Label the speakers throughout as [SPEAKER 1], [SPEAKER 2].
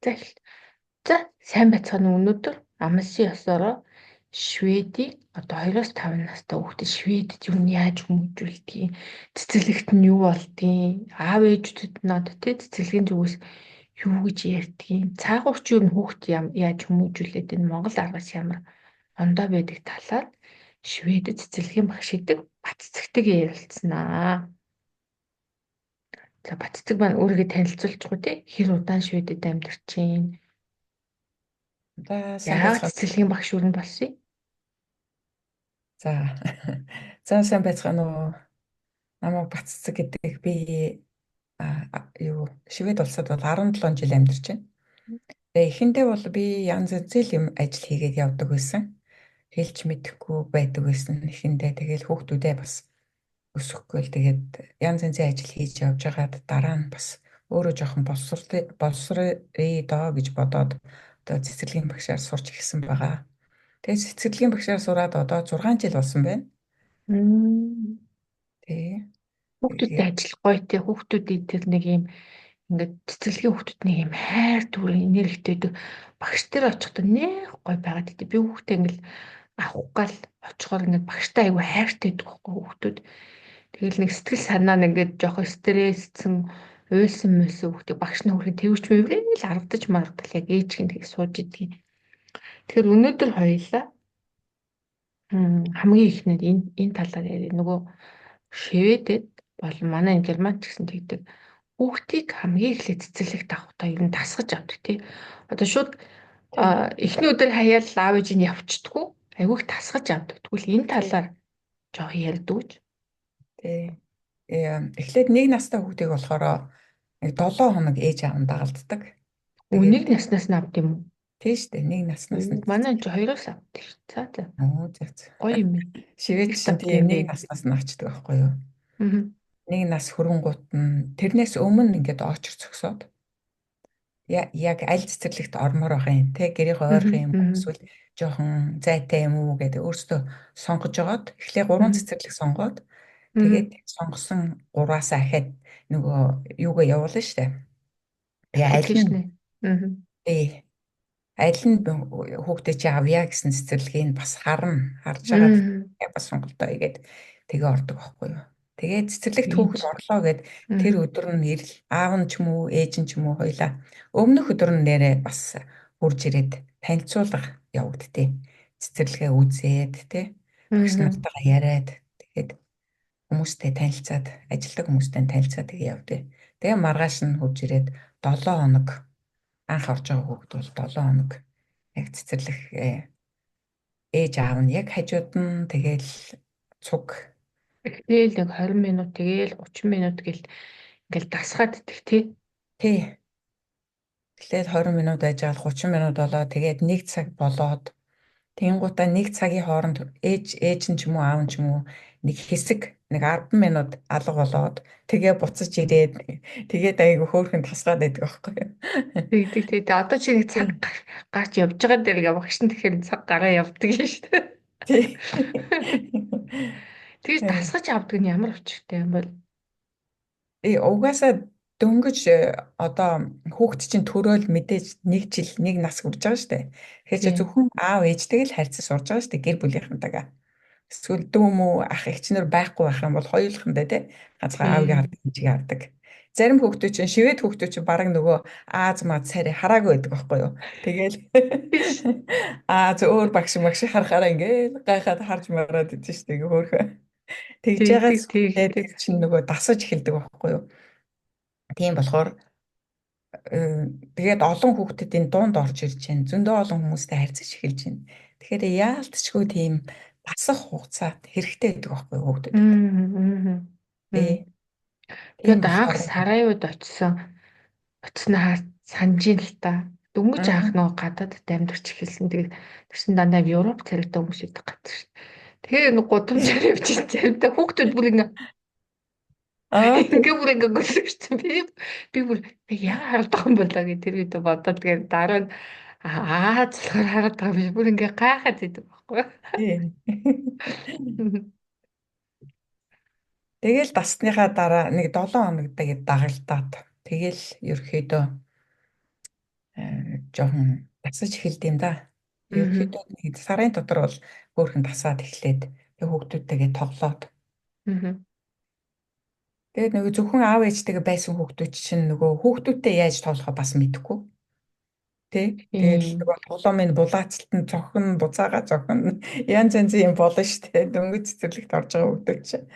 [SPEAKER 1] За эхэлт. За сайн байцгаана уу? Өнөөдөр амлсан ёсороо Шведийн одоо 2-5 настай хүүхдэд Шведд юу нь яаж хүмүүжүүлдгийг, цэцэрлэгт нь юу болдгийг, аав ээжүүдэд надад тэ цэцэрлэгийн зүгээс юу гэж ярьдгийг, цаагаарч юу нь хүүхд яаж хүмүүжүүлээд энэ Монгол аргас ямар ондоо байдаг талаар Шведэд цэцэрлэгийн багш идэг Баццэгтэй ярилцсанаа. За Баццэг маань өөрийгөө танилцуулчихгүй тий хэр удаан Шведэд амьдарч чинь.
[SPEAKER 2] За сайн
[SPEAKER 1] Яагаад
[SPEAKER 2] байцгаана.
[SPEAKER 1] цэцэрлэгийн багш өрн болсон юм?
[SPEAKER 2] За. За сайн байцгаана уу. Намайг Баццэг гэдэг би Швед улсад бол 17 жил амьдарч байна. Тэгээ эхэндээ бол би янз янзын юм ажил хийгээд явдаг байсан. Хэлж мэдэхгүй байдаг байсан эхэндээ. Тэгэл хүүхдүүдээ бас өсөхгүй л тэгээд янз янзын ажил хийж явж байгаад дараа нь бас өөрөө жоохон боловсрые доо гэж бодоод одоо цэцэрлэгийн багшаар сурч ирсэн байгаа. Тэгээд цэцэрлэгийн багшаар сураад одоо 6 жил болсон байна. Тий.
[SPEAKER 1] Хүүхдүүдтэй
[SPEAKER 2] Тэгээд
[SPEAKER 1] ажиллах гоё те хүүхдүүдийн тэр нэг юм ингээд цэцэрлэгийн хүүхдүүд нэг юм хайр түр энергитэй байдаг. Багш тэр очихдоо нэх гоё байгаад идэв. Би хүүхдээ ингээд авах гал очихоор ингээд багштай айгүй хайртай байдаг байхгүй хүүхдүүд. Тэгэл нэг сэтгэл санаа нь ингээд жоох стрессцэн уйлсан мөсөн хүүхдээ багш нь хөрхи тэрвч мэврэл аргадаж маргадал яг ээж гин тийг сууж идэг. Тэгэхээр өнөөдөр хоёлаа хамгийн ихнээд энэ талаар яриа. Нөгөө Шведэд болон манай энэ Германд ч гэсэн тэгдэг. Хүүхдийг хамгийн эхлээд цэцэрлэгт авахдаа ер нь тасгаж авдаг тий. Одоо шууд
[SPEAKER 2] тий.
[SPEAKER 1] эхний өдөр хаяал аав ээж нь явчихдаггүй. Айгүйх тасгаж авдаг. Тэгвэл энэ талаар жоох ярьдаг гэж.
[SPEAKER 2] Тий. Эхлээд 1 настай хүүхдийг болохоор нэг 7 хоног ээж аав нь дагалддаг. Тэгээд
[SPEAKER 1] Үнийг наснаас нь авд юм уу?
[SPEAKER 2] тий штэ 1 наснаас нь.
[SPEAKER 1] Манай энэ 2-оос авдаг шүү. За за.
[SPEAKER 2] Оо зав.
[SPEAKER 1] Гоё юм ээ.
[SPEAKER 2] Шивэд
[SPEAKER 1] Их
[SPEAKER 2] чинь
[SPEAKER 1] давт
[SPEAKER 2] тийм
[SPEAKER 1] юм
[SPEAKER 2] 1
[SPEAKER 1] бэ.
[SPEAKER 2] наснаас нь авчдаг байхгүй юу?
[SPEAKER 1] Аа.
[SPEAKER 2] 1 нас хөрөнгүүт нь тэрнээс өмнө ингээд очир зөксөөд яг аль цэцэрлэгт ормоор байгаа юм те гэрийг ойрох юм эсвэл жоохон зайтай юм уу гэдэг өөртөө сонгож жагаад эхлээ 3 цэцэрлэг сонгоод тэгээд сонгосон 3-аас ахаад нөгөө юугаа явуулна штэ. Тэгээ аль нь
[SPEAKER 1] Аппликейшн. Аа.
[SPEAKER 2] аль нь хүүхдээ чи авъя гэсэн цэцэрлэгийг бас харж байгаа тэгээ бас сонголтоо игээд тэгээ ордог байхгүй юу. Тэгээ цэцэрлэгт хүүхэд орлоо гэд тэр өдөр нь ирэл аав нь ч юм уу ээж нь ч юм уу хоёлаа өмнөх өдөр нь нэрээ бас хурж ирээд танилцуулга явагдтыг. Цэцэрлэгээ үзээд тэ багш нартайгаа яриад тэгээд хүмүүстэй танилцаад ажилтг хүмүүстэй танилцаад тэгээ явдээ. Тэгээ маргааш нь хурж ирээд 7 хоног анх орж байгаа хүүхэд бол 7 хоног яг цэцэрлэх ээж аав нь яг хажууд нь тэгэл цуг
[SPEAKER 1] Тэгэл нэг 20 минут тэгэл 30 минут гэл ингээл дасгаад идэх тий.
[SPEAKER 2] тий. Тэгэхээр 20 минут ажаал 30 минут болоо тэгээд 1 цаг болоод тэнгуутаа 1 цагийн хооронд ээж нь ч юм уу аав нь ч юм уу нэг хэсэг нэг 10 минут алга болоод тэгээ буцаж ирээд тэгээд айгу хөөрхөн тасгаад байдаг байхгүй юу.
[SPEAKER 1] Тэг. Одоо чи нэг цаг гарч явж байгаа дээр ингээ багш нь тэгэхээр цаг гараа явдаг юм шүү дээ.
[SPEAKER 2] Тий.
[SPEAKER 1] Тэгж дасгаж авдаг нь ямар учиртай юм бол?
[SPEAKER 2] Угаасаа дөнгөж одоо хүүхэд чинь төрөөл мэдээж 1 жил 1 нас хүрч байгаа шүү дээ. Тэгэхээр чи зөвхөн аав ээжтэйг л харьцаж сурж байгаа шүү дээ гэр бүлийнхэнтэйгээ. Эсвэл дүү мүү ах эгчнэр байхгүй байх юм бол хоёулахандаа тий ганцхан аавыг хардаг ээжийг хардаг. Зарим хүүхдүүд чинь шивэд хүүхдүүд чинь бараг нөгөө ааз маа царай хараагүй байдаг байхгүй юу. Тэгээл өөр багш харахаараа ингээл гайхаад харж мараад идэв шүү дээ хөөхөө. Тэгж байгаас тэгээд чинь нөгөө дасаж эхэлдэг байхгүй юу. Тийм болохоор тэгээд олон хүүхдэд энэ дунд орж ирж байна. Зөндөө олон хүмүүстэй харьцаж эхэлж байна. Тэгэхээр яалтчгүй тийм дасах хугацаа хэрэгтэй гэдэг байхгүй хүүхдэд. Тийм
[SPEAKER 1] Тэгээд анх
[SPEAKER 2] болохоор
[SPEAKER 1] Сараевод очсноо санаж ин л та. Дөнгөж анх нөгөө гадаадд амьдарч эхэлсэн. Тэгээд тэрсэн дандаа Европ царайтай хүмүүс идэх газар шүү. Тэгээ нэг гудамжаар явчихсан. Заримдаа хүүхдүүд бүр ингээ бүр ингээ гөлөжсөн. Би бүр яа харагдах юм болоо гэх тэр үед бодоод тэгээд дараа нь залхаар хараад байгаа биш бүр ингээ гайхаад идэв байхгүй.
[SPEAKER 2] Тэгэл дасныхаа дараа нэг 7 хоног тэгээд дагалдаад тэгэл ерөөхдөө жоохон тасаж эхэлд юм да. Ерөнхийдөө нэг сарын дотор бол хөөрхөн тасаад эхлээд тэг хүүхдүүдтэйгээ тоглоод. Тэгээд нөгөө зөвхөн аав ээжтэйгээ байсан хүүхдүүд чинь нөгөө хүүхдүүдтэй яаж тоглохоо бас мэдэхгүй. Тэ. Тэгэл нөгөө тоглоомын булаацалт нь цохин, буцаага цохин янз янзын юм болно штэ. Дөнгөж цэцэрлэгт орж байгаа хүүхдүүд чинь.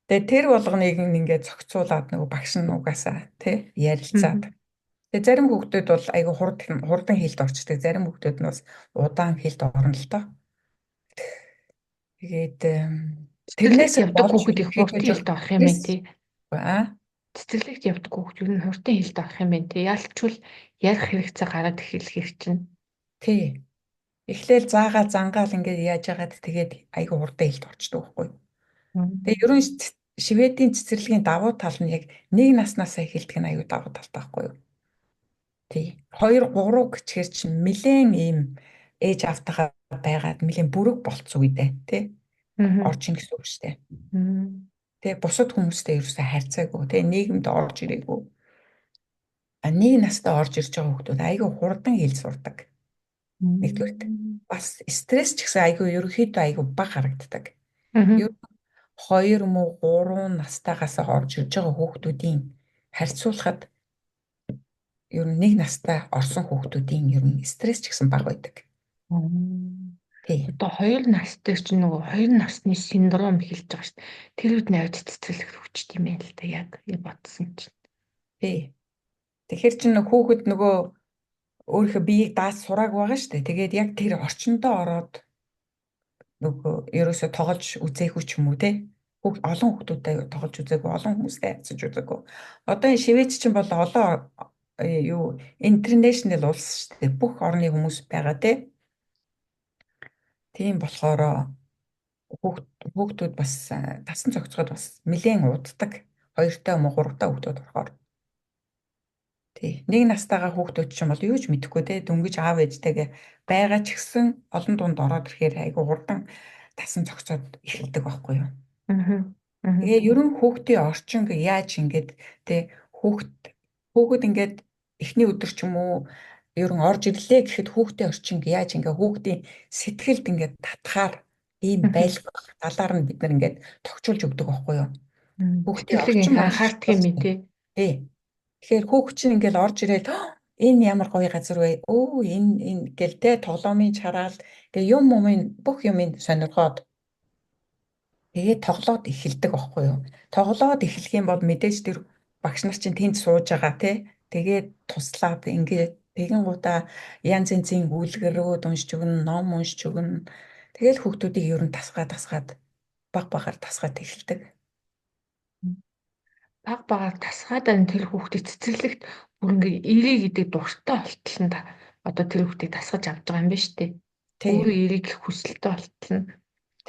[SPEAKER 2] Тэгээд тэр болгоныг ингээд зохицуулаад нөгөө багш нь угаасаа тэ ярилцаад. Тэгээд зарим хүүхдүүд бол айгүй хурдан хэлд орчдөг. Зарим хүүхдүүд нь бас удаан хэлд орно л доо. Тэгээд
[SPEAKER 1] тэрнээс явдаг хүүхэд их хурдан хэлд орох юм байна тий. Цэцэрлэгт явдаг хүүхэд юу н хурдан хэлд орох юм байна тий. Ялчвал ярих хэрэгцээ гараад эхлэх чинь.
[SPEAKER 2] Тий. Эхлээл заагаал зангаал ингээд яаж яагаад тэгээд айгүй хурдан хэлд орчдөг байхгүй. Тэгээд ерөн Шведийн цэцэрлэгийн давуу тал нь яг нэг наснаас эхэлдэг нь айгүй давуу талтай байхгүй юу? Тий. 2 3 гэчээр чинь нэлээд ийм ээж автахаа байгаад нэлээд бүрэг болцсон үедээ тий. Орж ин гэсэн үг шүү дээ. Тэгээ бусад хүмүүстэй ерөөсөө харьцаагүй тий нийгэмд орж ирээгүй. Нэг настай орж ирж байгаа хүмүүс айгүй хурдан хэл сурдаг. Нэгдүгээрт бас стресс ч гэсэн айгүй ерөөхдөө айгүй бага харагддаг. Ер нь 2 муу 3 настайгаас орж ирж байгаа хүүхдүүдийн харьцуулахад ер нь нэг настай орсон хүүхдүүдийн ер нь стресс ч гэсэн бага байдаг. Тий.
[SPEAKER 1] Одоо 2 настай чинь нөгөө 2 насны синдром эхэлж байгаа шүү дээ. Тэр үед найд цэцэрлэгт хөвчт юм байл л да яг бодсон чинь.
[SPEAKER 2] Тий. Тэгэхээр чинь хүүхэд нөгөө өөрийнхөө биеийг дааж сурааг байгаа шүү дээ. Тэгээд яг тэр орчиндөө ороод нөгөө ерөөсө тоглож үзээгүй ч юм уу те. Олон хүүхдүүдтэй тоглож үзээгүй, олон хүмүүстэй харьцаж үзээгүй. Одоо энэ Швед чинь бол олон интернэшнл улс шүү дээ. Бүх орны хүмүүс байгаа те. Тийм болохоор хүүхдүүд бас тасан цогцоход бас нэлээд уддаг. 2-тай муу 3-тай хүүхдүүд болохоор. Тий. Нэг настайгаа хүүхдүүд ч юм бол юу ч мэдэхгүй те. Дөнгөж аав ээжтэйгээ байгаа ч гэсэн олон дунд ороод ирэхээр айгу хурдан тасан цогцоод эхэлдэг байхгүй юу? Тэгээ ерөн хүүхдийн орчин яаж ингээд те хүүхэд ингээд эхний өдөр ч юм уу ерөн орж ирлээ гэхэд хүүхдийн орчин яаж ингээ хүүхдийн сэтгэлд ингээд татхаар ийм байлг талаар нь бид нар ингээд тогтчулж өгдөг байхгүй юу? Хүүхдийн орчин
[SPEAKER 1] анхаардаг юм тий.
[SPEAKER 2] Тий. Тэгэхээр хүүхд чинь ингээд орж ирээд энэ ямар гоё газар вэ? Энэ гэл те тоглоомын чараал гээ бүх юмыг сонирхоод тэгээд тоглоод эхэлдэг байхгүй юу? Тоглоод эхлэх юм бол мэдээж тэр багш нар чинь тэнд сууж байгаа те. Тэгээд туслаад ингээд тэгэн гутаа янз янзын үлгэрүүд уншиж өгнө, ном уншиж өгнө. Тэгэл хүүхдүүдийг ер нь тасгаад баг-багаар тасгаад эхэлдэг.
[SPEAKER 1] Баг-багаар тасгаад тэр хүүхдээ цэцэрлэгт бүр ингээ ирээ гэдэг дуртай болтол нь одоо тэр хүүхдийг тасгаж авч байгаа юм байна шүү дээ. Өөрөө ирэх хүсэлтэй болтол нь.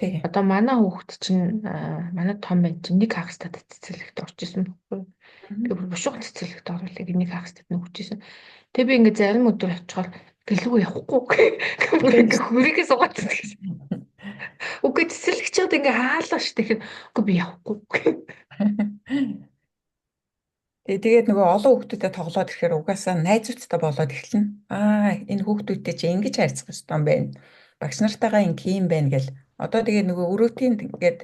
[SPEAKER 1] Одоо манай хүүхд чинь манай том бай чинь нэг хагастай цэцэрлэгт орж исэн байхгүй. Тэгээ бушуух цэцэрлэгт оруулах нэг хагастай нүгж исэн. Тэгээ би ингээ зарим өдөр очихоор гэлгүй явахгүй. Ингээ хөрийгөө суугаад гэсэн. Үгүй цэцэрлэгчд ингээ хаалаа шүү. Тэгэхээр үгүй би явахгүй.
[SPEAKER 2] Тэгээд нөгөө олон хүүхдүүдэд тоглоод ирэхээр угаасаа найзуудтай болоод эхэлнэ. Энэ хүүхдүүдтэй чи ингэж харьцах ёстой юм байна. Багш нартайгаа ийм байна гэл. Одоо тэгээд нөгөө өрөөтийн тэгээд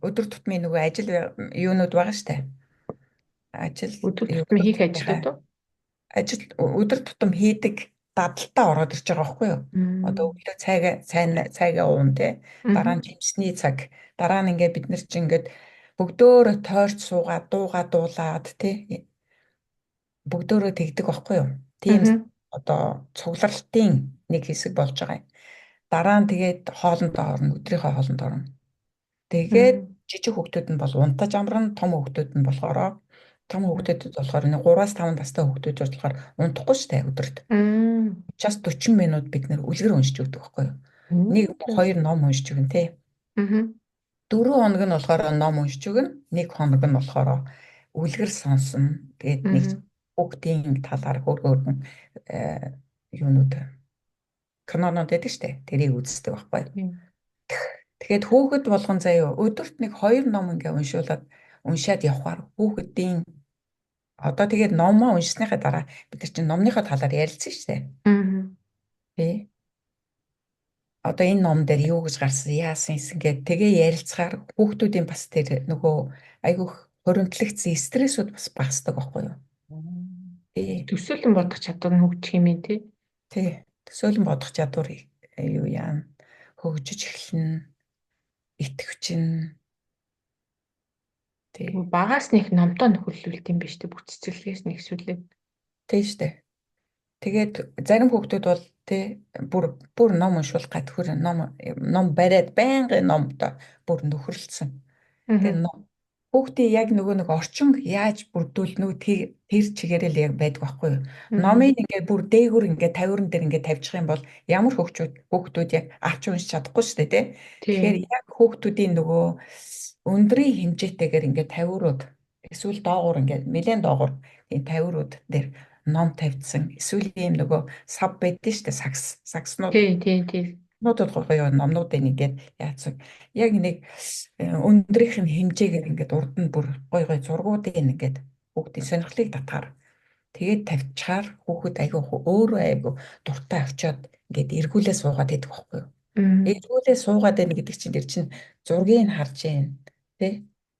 [SPEAKER 2] өдөр тутмын нөгөө ажил юунууд байгаа штэ.
[SPEAKER 1] Өдөр тутмын хийх ажлууд уу?
[SPEAKER 2] Ажил өдөр тутам хийдэг дадалтаа ороод ирж байгаа байхгүй юу? Одоо өглөө цайгаа уун те. Дараа нь жимсний цаг. Дараа нь ингээд бид нар чи ингээд бүгдөөрөө тойрч суугаад дуулаад те. Бүгдөөрөө тэгдэг байхгүй юу? Тийм одоо цугларалтын нэг хэсэг болж байгаа юм. Дараа нь тэгээд хоолндоо орно, өдрийнхөө хоолнд орно. Тэгээд жижиг хүүхдүүд нь бол унтаж амрна, том хүүхдүүд нь болохоор том хүүхдүүдэд болохоор 3-5 настай хүүхдүүд болохоор унтахгүй шүү дээ өдөрт. Just 40 минут бид нэр үлгэр уншиж өгдөг байхгүй юу? 1-2 ном уншиж өгнө те. 4 хоног нь болохоор ном уншиж өгнө, 1 хоног нь болохоор үлгэр сонсно. Тэгээд нэг хүүхдийн талаар хөөргөн юунууд канонод байдаг шүү дээ. Тэрийг үздэг байхгүй юу? Тэгэхэд хүүхэд болгон заяа өдөрт нэг 2 ном ингээ уншаад явхаар хүүхэдийн Одоо тэгээд номоо уншсныхаа дараа бид нар чинь номныхоо талаар ярилцсан шүү дээ.
[SPEAKER 1] Аа.
[SPEAKER 2] Тий. Одоо энэ ном дээр юу гэж гарсан, яасан гэсгээд тэгээ ярилцахаар хүүхдүүдийн бас тэр нөгөө айгүйх хуримтлагдсан стрессүүд бас багасдаг байхгүй юу? Тий.
[SPEAKER 1] Төсөөлөн бодох чадвар нь хөгжих юм ээ тий.
[SPEAKER 2] Тий. Төсөөлөн бодох чадвар юу яана хөгжиж эхэлнэ, итгэвчин. Тий.
[SPEAKER 1] Тэгвэл багаас нэг номтой нөхөрлөлт юм биш үү? Бүх цэцэрлэгээс нэг сүлээд.
[SPEAKER 2] Тий штэ. Тэгээд зарим хүүхдүүд бол тий бүр ном уншуулах гад ном бариад байнгын номтой бүр нөхөрлөсөн. Тэгээд хүүхдийн яг нэг орчин яаж бүрдүүлнэ үү тэр чигээрэл яг байдаг байхгүй юу? Номыг ингээд бүр дээгүр ингээд 50-ын дээр ингээд тавьчих юм бол ямар хүүхдүүд яг авч уншиж чадахгүй шүү дээ тий. Тэгэхээр яг хүүхдүүдийн нөгөө өндрийн хэмжээтэйгээр ингээд 50-рууд эсвэл доогуур ингээд нэлээд доогуур энэ 50-рууд дээр ном тавьдсан. Эсвэл ийм нөгөө сав байдсан шүү дээ сагснууд.
[SPEAKER 1] Тий.
[SPEAKER 2] Нуудад гоё номнуудыг ингээд яацсан. Яг нэг өндрийнх нь хэмжээгээр ингээд урд нь бүр гоё зургуудыг ингээд хүүхдийн сонирхлыг татгаар тэгээд тавьчихаар хүүхэд айгүй өөрөө айгүй дуртай авчаад ингээд эргүүлээ суугаад идэх байхгүй юу? Эргүүлээ суугаад байна гэдэг чинь тэр чинь зургийг харж байна тий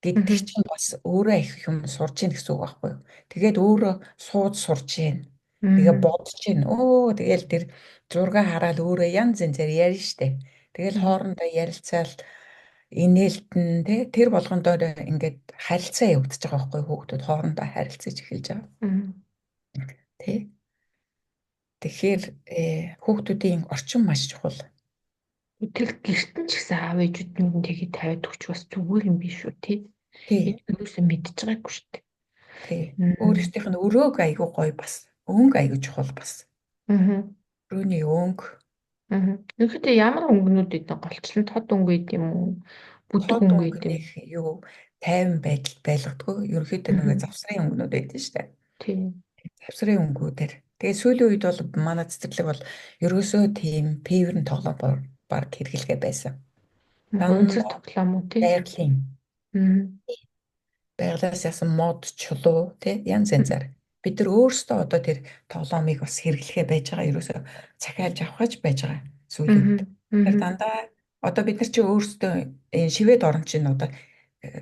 [SPEAKER 2] гэдэг чинь бас өөрөө их юм сурж ийн гэсэн үг байхгүй юу? Тэгээд өөрөө сууд сурж байна. Тэгээ бодож байна. Тэгэл тэр зураг хараад өөрөө янз янзаар ярина штэ. Тэгэл хоорондоо ярилцаал инээлтэн тий тэр болгондоо ингээд харилцаа явагдаж байгаа байхгүй юу? Хүүхдүүд хоорондоо харилцаж эхэлж байгаа. Тий. Тэгэхээр хүүхдүүдийн орчин маш чухал.
[SPEAKER 1] Тэр гэртэн ч гэсэн аав ээжүүд нь тэгээд тавиад өгч бас зүгээр юм биш үү тий. Энэ юусоо мэдчихэж байгаагүй шүү дээ.
[SPEAKER 2] Тий. Өөрсдийнх нь өрөөг айгүй гоё бас. Өнгө айгүй чухал бас. Өрөөний өнгө.
[SPEAKER 1] Тэгэхдээ ямар өнгөнүүд гэдэг голчлон тод өнгө гэдэг юм уу? Бүдэг өнгө гэдэг юм.
[SPEAKER 2] Юу тайван байдал байлгадгүй. Ерөнхийдөө нэг завсрын өнгөнүүд байдаг шүү дээ.
[SPEAKER 1] Тий.
[SPEAKER 2] Завсрын өнгүүдээр. Тэгээ сүүлийн үед бол манай цэцэрлэг бол ерөөсөө тийм пиверн тоглоом баг хэрэглэгээ байсан.
[SPEAKER 1] Унцар тоглоом уу тий?
[SPEAKER 2] Байгалийн. Байгалаас ясан мод чулуу тий янз янзаар. Бид нар өөрсдөө одоо тэр тоглоомыг бас хэрэглэхээ байж байгаа. Ерөөсөө захиалж авахж байж байгаа сүүлийн үед. Тэр дандаа одоо бид нар чи өөрсдөө энэ шивэд орон чинь одоо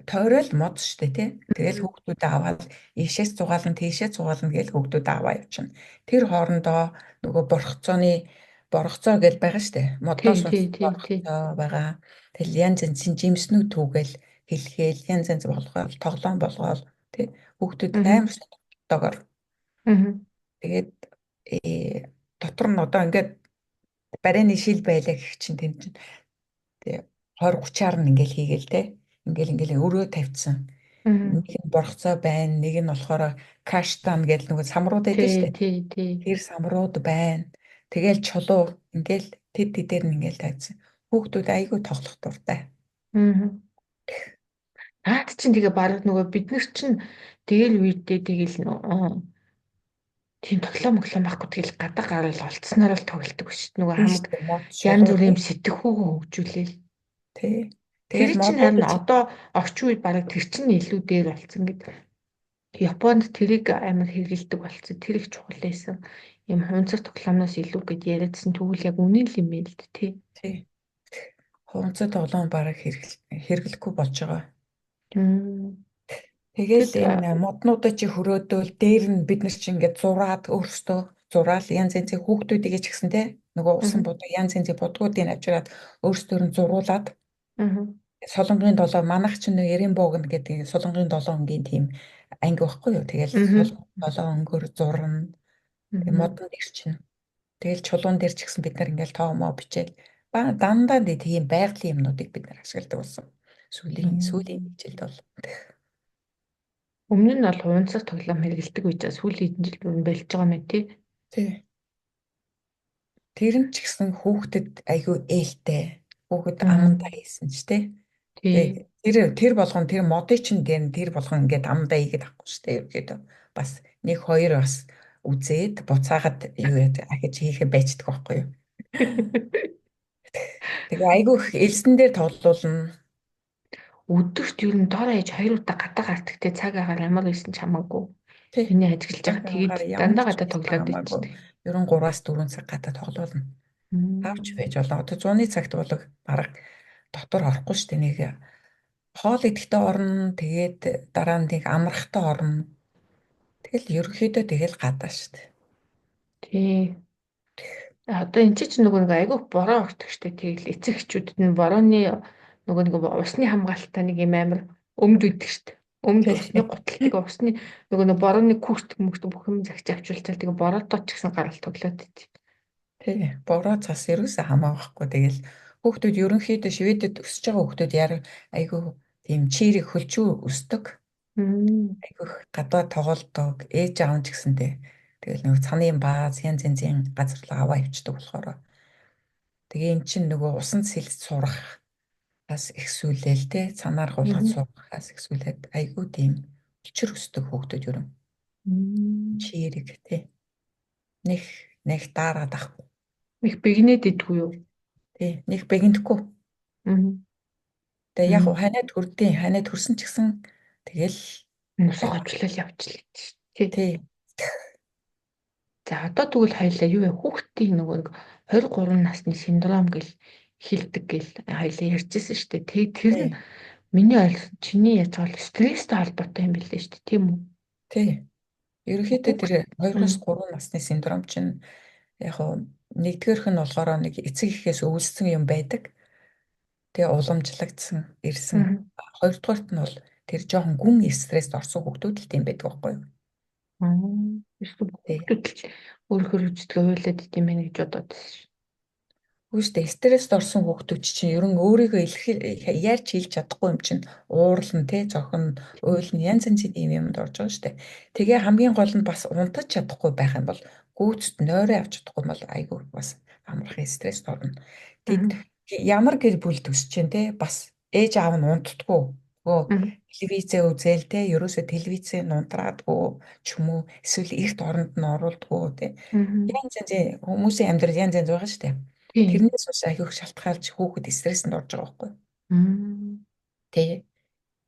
[SPEAKER 2] тойрол мод штэ тий. Тэгэл хүүхдүүдээ аваад ийшээс зугаална тийшээ зугаална гэж хүүхдүүдээ аваа явчихна. Тэр хоорондоо нөгөө боргоцоо гэж байгаа штэ. Модоос боргоцоо байгаа. Тэгэл янз янзын жимснүүд түүгээл хэлхээл янз янз болгоод тоглоом болгоод тий хүүхдүүд амар сонирхолтойгоор. Тэгээд дотор нь одоо ингээд барайны шил байлаа гэх чинь тэнд чинь 20-30-аар нь ингээл хийгээл те. Ингээл өрөө тавьчихсан. Нэг нь боргоцоо байна, нэг нь болохоор каштан гэдэг нөгөө самрууд байдаг шүү дээ. Тэр самрууд байна. Тэгэл чулуу ингээл тэд дээр нь ингээл тавьчихсан. Хүүхдүүд айгүй тоглох дуртай.
[SPEAKER 1] Наад чинь тэгээ баг нөгөө бид нар чинь тэгэл үедээ тэгэл тийм тоглоом байхгүй тэгэл гадаа гарал олцсноор л тоглолдог биш нөгөө хамаг янз бүрийн сэтгхүүгөө хөгжүүлээл.
[SPEAKER 2] Тий.
[SPEAKER 1] Тэр чинь харин одоо орчин үед баг тэр чинь илүү дээр болсон гэдэг. Японд тэрийг амар хэрэгэлдэг болсон. Тэр их чухал байсан. Ийм хунцар тоглоомноос илүү гэд яриадсан тэгвэл яг үнэн л юм ээ л дээ тий.
[SPEAKER 2] Хунцар тоглоом бараг хэрэглэхгүй болж байгаа. Тэгэл энэ моднуудаа чи хөрөөдөөл дээр нь бид нар чи ингээд зураад өөрсдөө зураал янз янзын хүүхдүүдийг ч гэсэн те нөгөө усан будаг янз янзын будгуудыг авчираад өөрсдөр нь зургуулад солонгийн долоо манайх чинь ярин буугна гэдэг солонгийн долоо өнгийн тийм анги байхгүй юу тэгэл солонгийн долоо өнгөөр зурна модон дээр чинь тэгэл чулуун дээр ч гэсэн бид нар ингээд тоомоо бичээл дандаа тийм байгалийн юмнуудыг бид нар ашигладаг болсон сүүлийн хичээлд бол
[SPEAKER 1] өмнө нь бол хунцар тоглоом хэрэгэлдэг учраас сүүлийн хэдэн жил бүр болж байгаа мэй тий.
[SPEAKER 2] Тэр нь ч гэсэн хүүхдэд айгүй ээлтэй. Хүүхэд амандаа хийсэн ч тий. Тэр болгон тэр модыг чинь тэр болгон ингээд амандаа хийгээд авахгүй шүү дээ. Ерөөдөө бас нэг хоёр бас үзээд буцаагаад юу ахиж хийхэ байцдаг байхгүй юу. Тэгээ айгүй их элсэн дээр тоглуулна.
[SPEAKER 1] Өдөрт юу н дор ээж 2 удаа гадаа гардаг те цаг агаар ямар байсан ч хамаагүй.
[SPEAKER 2] Тий.
[SPEAKER 1] Тэний ажиглаж
[SPEAKER 2] Яг
[SPEAKER 1] байгаа. Тэгээд
[SPEAKER 2] байгаагаар ямар
[SPEAKER 1] дандаа
[SPEAKER 2] ч
[SPEAKER 1] гадаа
[SPEAKER 2] байсан
[SPEAKER 1] тоглоод
[SPEAKER 2] хамаагүй
[SPEAKER 1] ичдэг.
[SPEAKER 2] ерөн 3-аас 4 цаг гадаа тоглоулна. Авч байж болоо. Одоо 100-ны цагт бол бараг дотор орохгүй шүү дээ. Нэг хоол идэхдээ орно. Тэгээд дараа нь нэг амрахтаа орно. Тэгэл ерөнхийдөө тэгэл гадаа шүү дээ.
[SPEAKER 1] Тий. Одоо эн чинь нөгөө нэг айгүй бороо ордог штэ. Тэгэл эцэг эхчүүдэд нь борооны нөгөө нэг усны хамгаалалтаа нэг юм амар өмд үйдэг штэ. Өмд усны
[SPEAKER 2] Тий.
[SPEAKER 1] гуталтыг усны нөгөө нэг борооны күрт мөхт бүх юм загч авчултал тэгээ бороотоо ч гэсэн гарал тоглоод идэв.
[SPEAKER 2] Тий. Бороо цас ерөөсөө хамаахгүй. Тэгэл хүүхдүүд ерөнхийдөө Шведэд өсөж байгаа хүүхдүүд яар айгүй тийм чирэг хөлжүү өсдөг. Айгүйх гадаа тоглодог. Ээж аав ч гэсэнтэй. Тэгэл нөгөө цаны бааз янз янзын газар руу аваа явчихдаг болохоор. Тэгээ эн чинь нөгөө усан сэлд сурахаас ихсүүлээл те цанаар гулгаж сурахаас ихсүүлээд айгүй тийм өчр өсдөг хүүхдүүд ерөн чирэг те нэг нэг дараад ахгүй
[SPEAKER 1] Их бигнээд идэггүй юу?
[SPEAKER 2] те нэг бэгэндэхгүй.
[SPEAKER 1] Мгм.
[SPEAKER 2] Тэгээ яг
[SPEAKER 1] Мгм.
[SPEAKER 2] ханаад хүрсэн ч гэсэн тэгэл
[SPEAKER 1] Нусаа хожлол явчлаа тий.
[SPEAKER 2] те
[SPEAKER 1] За одоо тэгвэл хоёлаа юу вэ? Хүүхдийн нөгөө нэг 23 насны синдром гэл хэлдэг гэл хоёлаа ярьжсэн шүү дээ. Тэгээ тэр нь
[SPEAKER 2] те
[SPEAKER 1] миний ойлгосон чиний яаж бол стресстэй холбоотой юм билээ шүү дээ. Тийм үү?
[SPEAKER 2] те ерөнхийдөө тэр
[SPEAKER 1] Хүүхд.
[SPEAKER 2] 2-оос 3 насны синдром чинь яг хуу нэгдүгээрх нь болохоор нэг эцэг эхээс өвлсөн юм байдаг. Тэгээ уламжлагдсан ирсэн.
[SPEAKER 1] Мгм.
[SPEAKER 2] Хоёрдугаарт нь бол тэр жоохон гүн стресст орсон хүүхдүүд л тийм байдаг байхгүй юу?
[SPEAKER 1] Аа. Эсвэл
[SPEAKER 2] Тий.
[SPEAKER 1] хүүхдүүд л өөрөөр үздэг ойлоод идэм байх гэж бодоод байсан шүү.
[SPEAKER 2] Үүштэй стресст орсон хүүхдүүд чинь ерөн өөрийгөө ярьж хэлж чадахгүй юм чинь уурлан тий зохин уйлн янз янзын ийм юмд орж байгаа штэ. Тэгээ хамгийн гол нь бас унтаж чадахгүй байх юм бол гүйцэд нойроо авч чадахгүй бол айгүй бас амархан стресст орно. Тэгэд
[SPEAKER 1] Мгм.
[SPEAKER 2] ямар гэр бүл төсөж чинь тий бас ээж аав нь унтдаггүй. Өө
[SPEAKER 1] Мгм.
[SPEAKER 2] телевизээ үзээл тий ерөөсө телевизээ нундраадгүй ч юм уу эсвэл эрт оронд нь оруулдаггүй тий.
[SPEAKER 1] Мгм.
[SPEAKER 2] Янз янзын хүмүүсийн амьдрал янз янз байгаа штэ.
[SPEAKER 1] Тийм.
[SPEAKER 2] Тэрнээс бас ахиух шалтгаалж хүүхэд стресст орж байгаа байхгүй.
[SPEAKER 1] Мм.
[SPEAKER 2] Тий.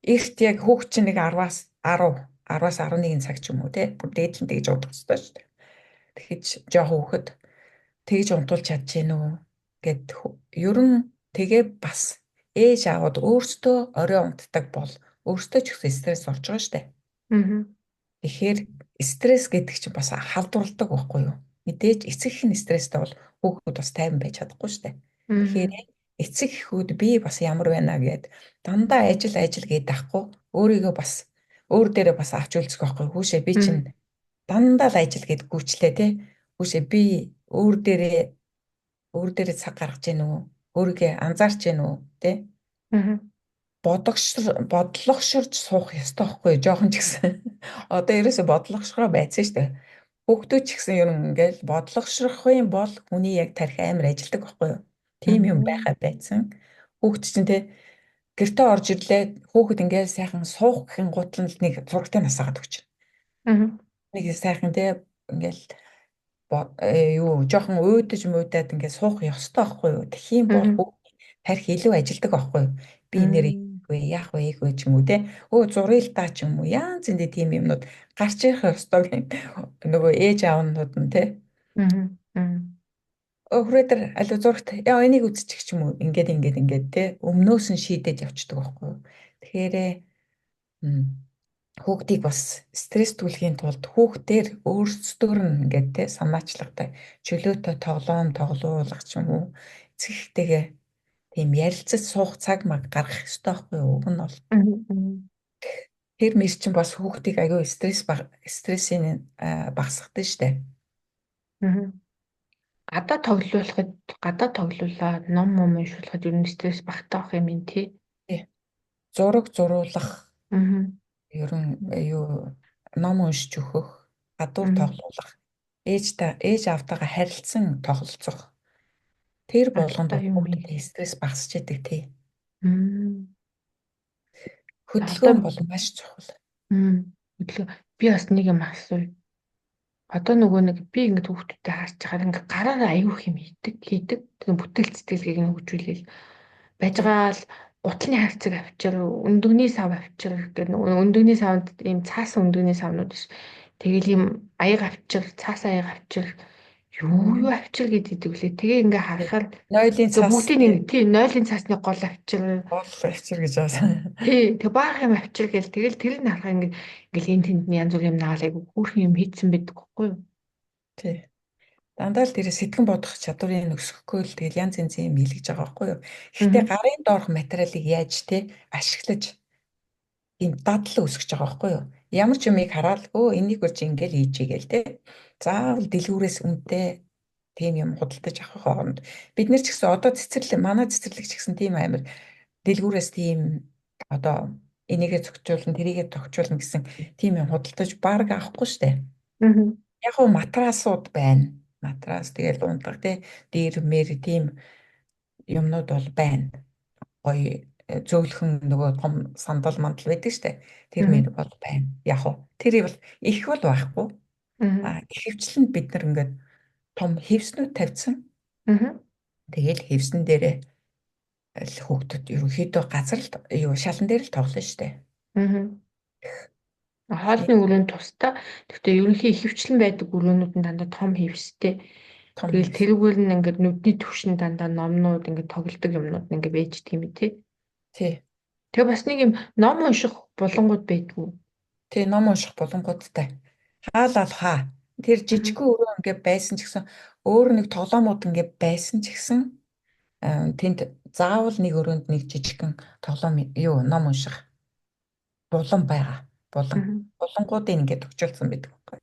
[SPEAKER 2] Эрт яг хүүхэд чинь нэг 10-аас 11 цаг ч юм уу тий. Бүр дээдлэн тэгж удах хэрэгтэй шүү дээ. Тэгэхэд жоох хүүхэд тэгж унтуулж чадж гэнэ үү гэд ерөн тэгээ бас ээж аавд өөртөө орой унтдаг бол өөртөө ч ихсэн стресс орж байгаа шүү дээ.
[SPEAKER 1] Мгм.
[SPEAKER 2] Тэгэхээр стресс гэдэг чинь бас халдварладаг байхгүй юу? Мэдээж эцэг их нь стресстэй бол хүүхэд бас тайван байж чадахгүй шүү дээ. Тэгэхээр
[SPEAKER 1] Мгм.
[SPEAKER 2] эцэг эхүүд би бас ямар байна гэд дандаа ажил гээд ахгүй өөрийгөө бас өөр дээрээ бас авч үлдэх байхгүй. Хүүшээ би чинь
[SPEAKER 1] Мгм.
[SPEAKER 2] дандаа л ажил гээд гүйчлээ те. Хүүшээ би өөр дээрээ цаг гаргаж гин үү? Өөрийгөө анзаарч гин үү те?
[SPEAKER 1] Мгм.
[SPEAKER 2] Бодлогошорж суух ёстой байхгүй жоохон ч гэсэн. Одоо ерөөсө бодлогошгоо байцсан шүү дээ. Хүүхдүүд ч гэсэн ер нь ингээл бодлогошрох юм бол хүний яг тарих амар ажилдаг байхгүй юу? Тийм юм
[SPEAKER 1] Мгм.
[SPEAKER 2] байхаа байцсан. Хүүхд чинь те гэртээ орж ирлээ хүүхэд ингээл сайхан суух гэхин гутал нэг зурагтай насаагаад өгч.
[SPEAKER 1] Мгм.
[SPEAKER 2] Нэг сайхан те ингээл юу жоохон уйдаж муудаад ингээд суух ёстой байхгүй юу? Тэгхийн бол
[SPEAKER 1] Мгм.
[SPEAKER 2] хүүхд тарих илүү ажилдаг байхгүй юу? Би нэр
[SPEAKER 1] Мм.
[SPEAKER 2] вэ яах вэ ийх вэ ч юм уу те зургийг л таа ч юм уу янз энэ тийм юмнууд гарч ирэх ёстой гэх нөгөө ээж аавнууд нь те
[SPEAKER 1] Мгм. Мм.
[SPEAKER 2] хүрээдэр аливаа зурагт яа энийг үзчих ч юм уу ингээд те өмнөөс нь шийдэж явчихдаг байхгүй юу? Тэгэхээр хүүхдийг бас стресс түлхийн тулд хүүхдээр өөрсдөр нь ингээд те санаачлагтай чөлөөтэй тоглоулах ч юм уу эцэгтэйгээ тийм ярилцаж суух цаг маг гаргах ёстой байхгүй юу? Уг нь бол
[SPEAKER 1] Мгм.
[SPEAKER 2] тэр мэр чинь бас хүүхдийг аягүй стрессийн багасгадаг штэ.
[SPEAKER 1] Мгм. Гадаа тоглуулаад ном уншуулахад ер нь стресс багтаах юм ин тий.
[SPEAKER 2] Тий. Зураг зуруулах,
[SPEAKER 1] Мгм.
[SPEAKER 2] ерөн юу ном уншиж өгөх, гадуур
[SPEAKER 1] Мгм.
[SPEAKER 2] тоглуулах, ээж автайгаа харилцсан тоглолцох. Тэр болгонд
[SPEAKER 1] Алтай
[SPEAKER 2] бол
[SPEAKER 1] юм ин.
[SPEAKER 2] хүүхдэд стресс багасч идэг тий.
[SPEAKER 1] Мм.
[SPEAKER 2] Хөдөлгөөн
[SPEAKER 1] Одоо
[SPEAKER 2] бол маш чухал.
[SPEAKER 1] хөдлөө би бас нэг юм асууя. Одоо нөгөө нэг би ингээд хүүхдүүдэд харж байгаа ингээд гараараа аюух юм хийдэг. Тэгээ бүтээл сэтгэлгээг нь хөгжүүлээл байж
[SPEAKER 2] Тий.
[SPEAKER 1] байгаа л гутлын хавцаг авчир, өндөгний сав авчир гэдэг нөгөө өндөгний савнд ийм цаасан өндөгний савнууд ш. Тэгэл
[SPEAKER 2] тий.
[SPEAKER 1] юм аяг авчир, цаас аяг авчир, юу авчир гэдэг лээ. Тэгээ ингээ харахаар
[SPEAKER 2] Нойлын
[SPEAKER 1] ингээ
[SPEAKER 2] цас
[SPEAKER 1] бүгдийн
[SPEAKER 2] тий.
[SPEAKER 1] нэг тий нойлын цаасны гол авчир.
[SPEAKER 2] Гол авчир гэж байна.
[SPEAKER 1] Тий, тэг баах юм авчир гээл тэгэл тэр нь харахаа ингээл энэ тэнд янз бүр юм наалайг хүүхэн юм хийцэн байдаг хгүй юу?
[SPEAKER 2] Тий. Дандаа л тэр сэтгэн бодох чадварыг өсгөхгүй л тэгэл янз янзын юм хийлгэж байгаа байхгүй юу. Гэхдээ
[SPEAKER 1] Аа.
[SPEAKER 2] гарын доорх материалыг яаж те ашиглаж ийм дадлал өсгөж байгаа байхгүй юу. Ямар ч юмыг хараад өө энийг үрж ингээл хийчихье гээл те. Заавал дэлгүүрээс үнэтэй тийм юм худалдаж авах хооронд бид нар ч гэсэн одоо манай цэцэрлэгч гэсэн тийм амир дэлгүүрээс тийм одоо энийгээ зохицуулна, тэрийгээ тогтчуулна гэсэн тийм юм худалдаж баг авахгүй штэ.
[SPEAKER 1] Аа.
[SPEAKER 2] Яг уу матрасууд байна. Матрас тэгэл унтах те дээр мэр тийм юмнууд бол байна. Гоё зөөлхөн нөгөө том сандал мандал байдаг штэ. Тэр
[SPEAKER 1] Аа.
[SPEAKER 2] мэр бол байна. Яг уу тэр бол их бол байхгүй.
[SPEAKER 1] Аа.
[SPEAKER 2] А ихэвчлэн бид нар ингээд том хевснүүд тавьсан.
[SPEAKER 1] Аа.
[SPEAKER 2] Тэгэл хевсэн дээрээ л хүүхдүүд ерөнхийдөө газар л юу шалан дээр л тоглоно штэ.
[SPEAKER 1] Аа. Хоолны өрөөнд тусдаа гэхдээ ерөнхий ихэвчлэн байдаг өрөөнүүд нь дандаа том хэвстэй.
[SPEAKER 2] Том
[SPEAKER 1] Тэгэл
[SPEAKER 2] хевс.
[SPEAKER 1] тэрүүгээр нь ингээд нүдний түвшин дандаа номнууд ингээд тоглодог юмнууд нь ингээд байждаг юм тий.
[SPEAKER 2] Тий.
[SPEAKER 1] Тэгээ бас нэг юм ном унших булангууд байдгүй.
[SPEAKER 2] Тий ном унших боломжтой. Хаалал хаа. Тэр
[SPEAKER 1] Аа.
[SPEAKER 2] жижигхэн өрөө ингээд байсан ч гэсэн өөр нэг тоглоомууд ингээд байсан ч гэсэн тэнд заавал нэг өрөөнд нэг жижигхэн тоглоом юу ном унших булан байгаа. Булан.
[SPEAKER 1] Аа.
[SPEAKER 2] Булангуудыг ингээд төгчүүлсэн байдаг байхгүй.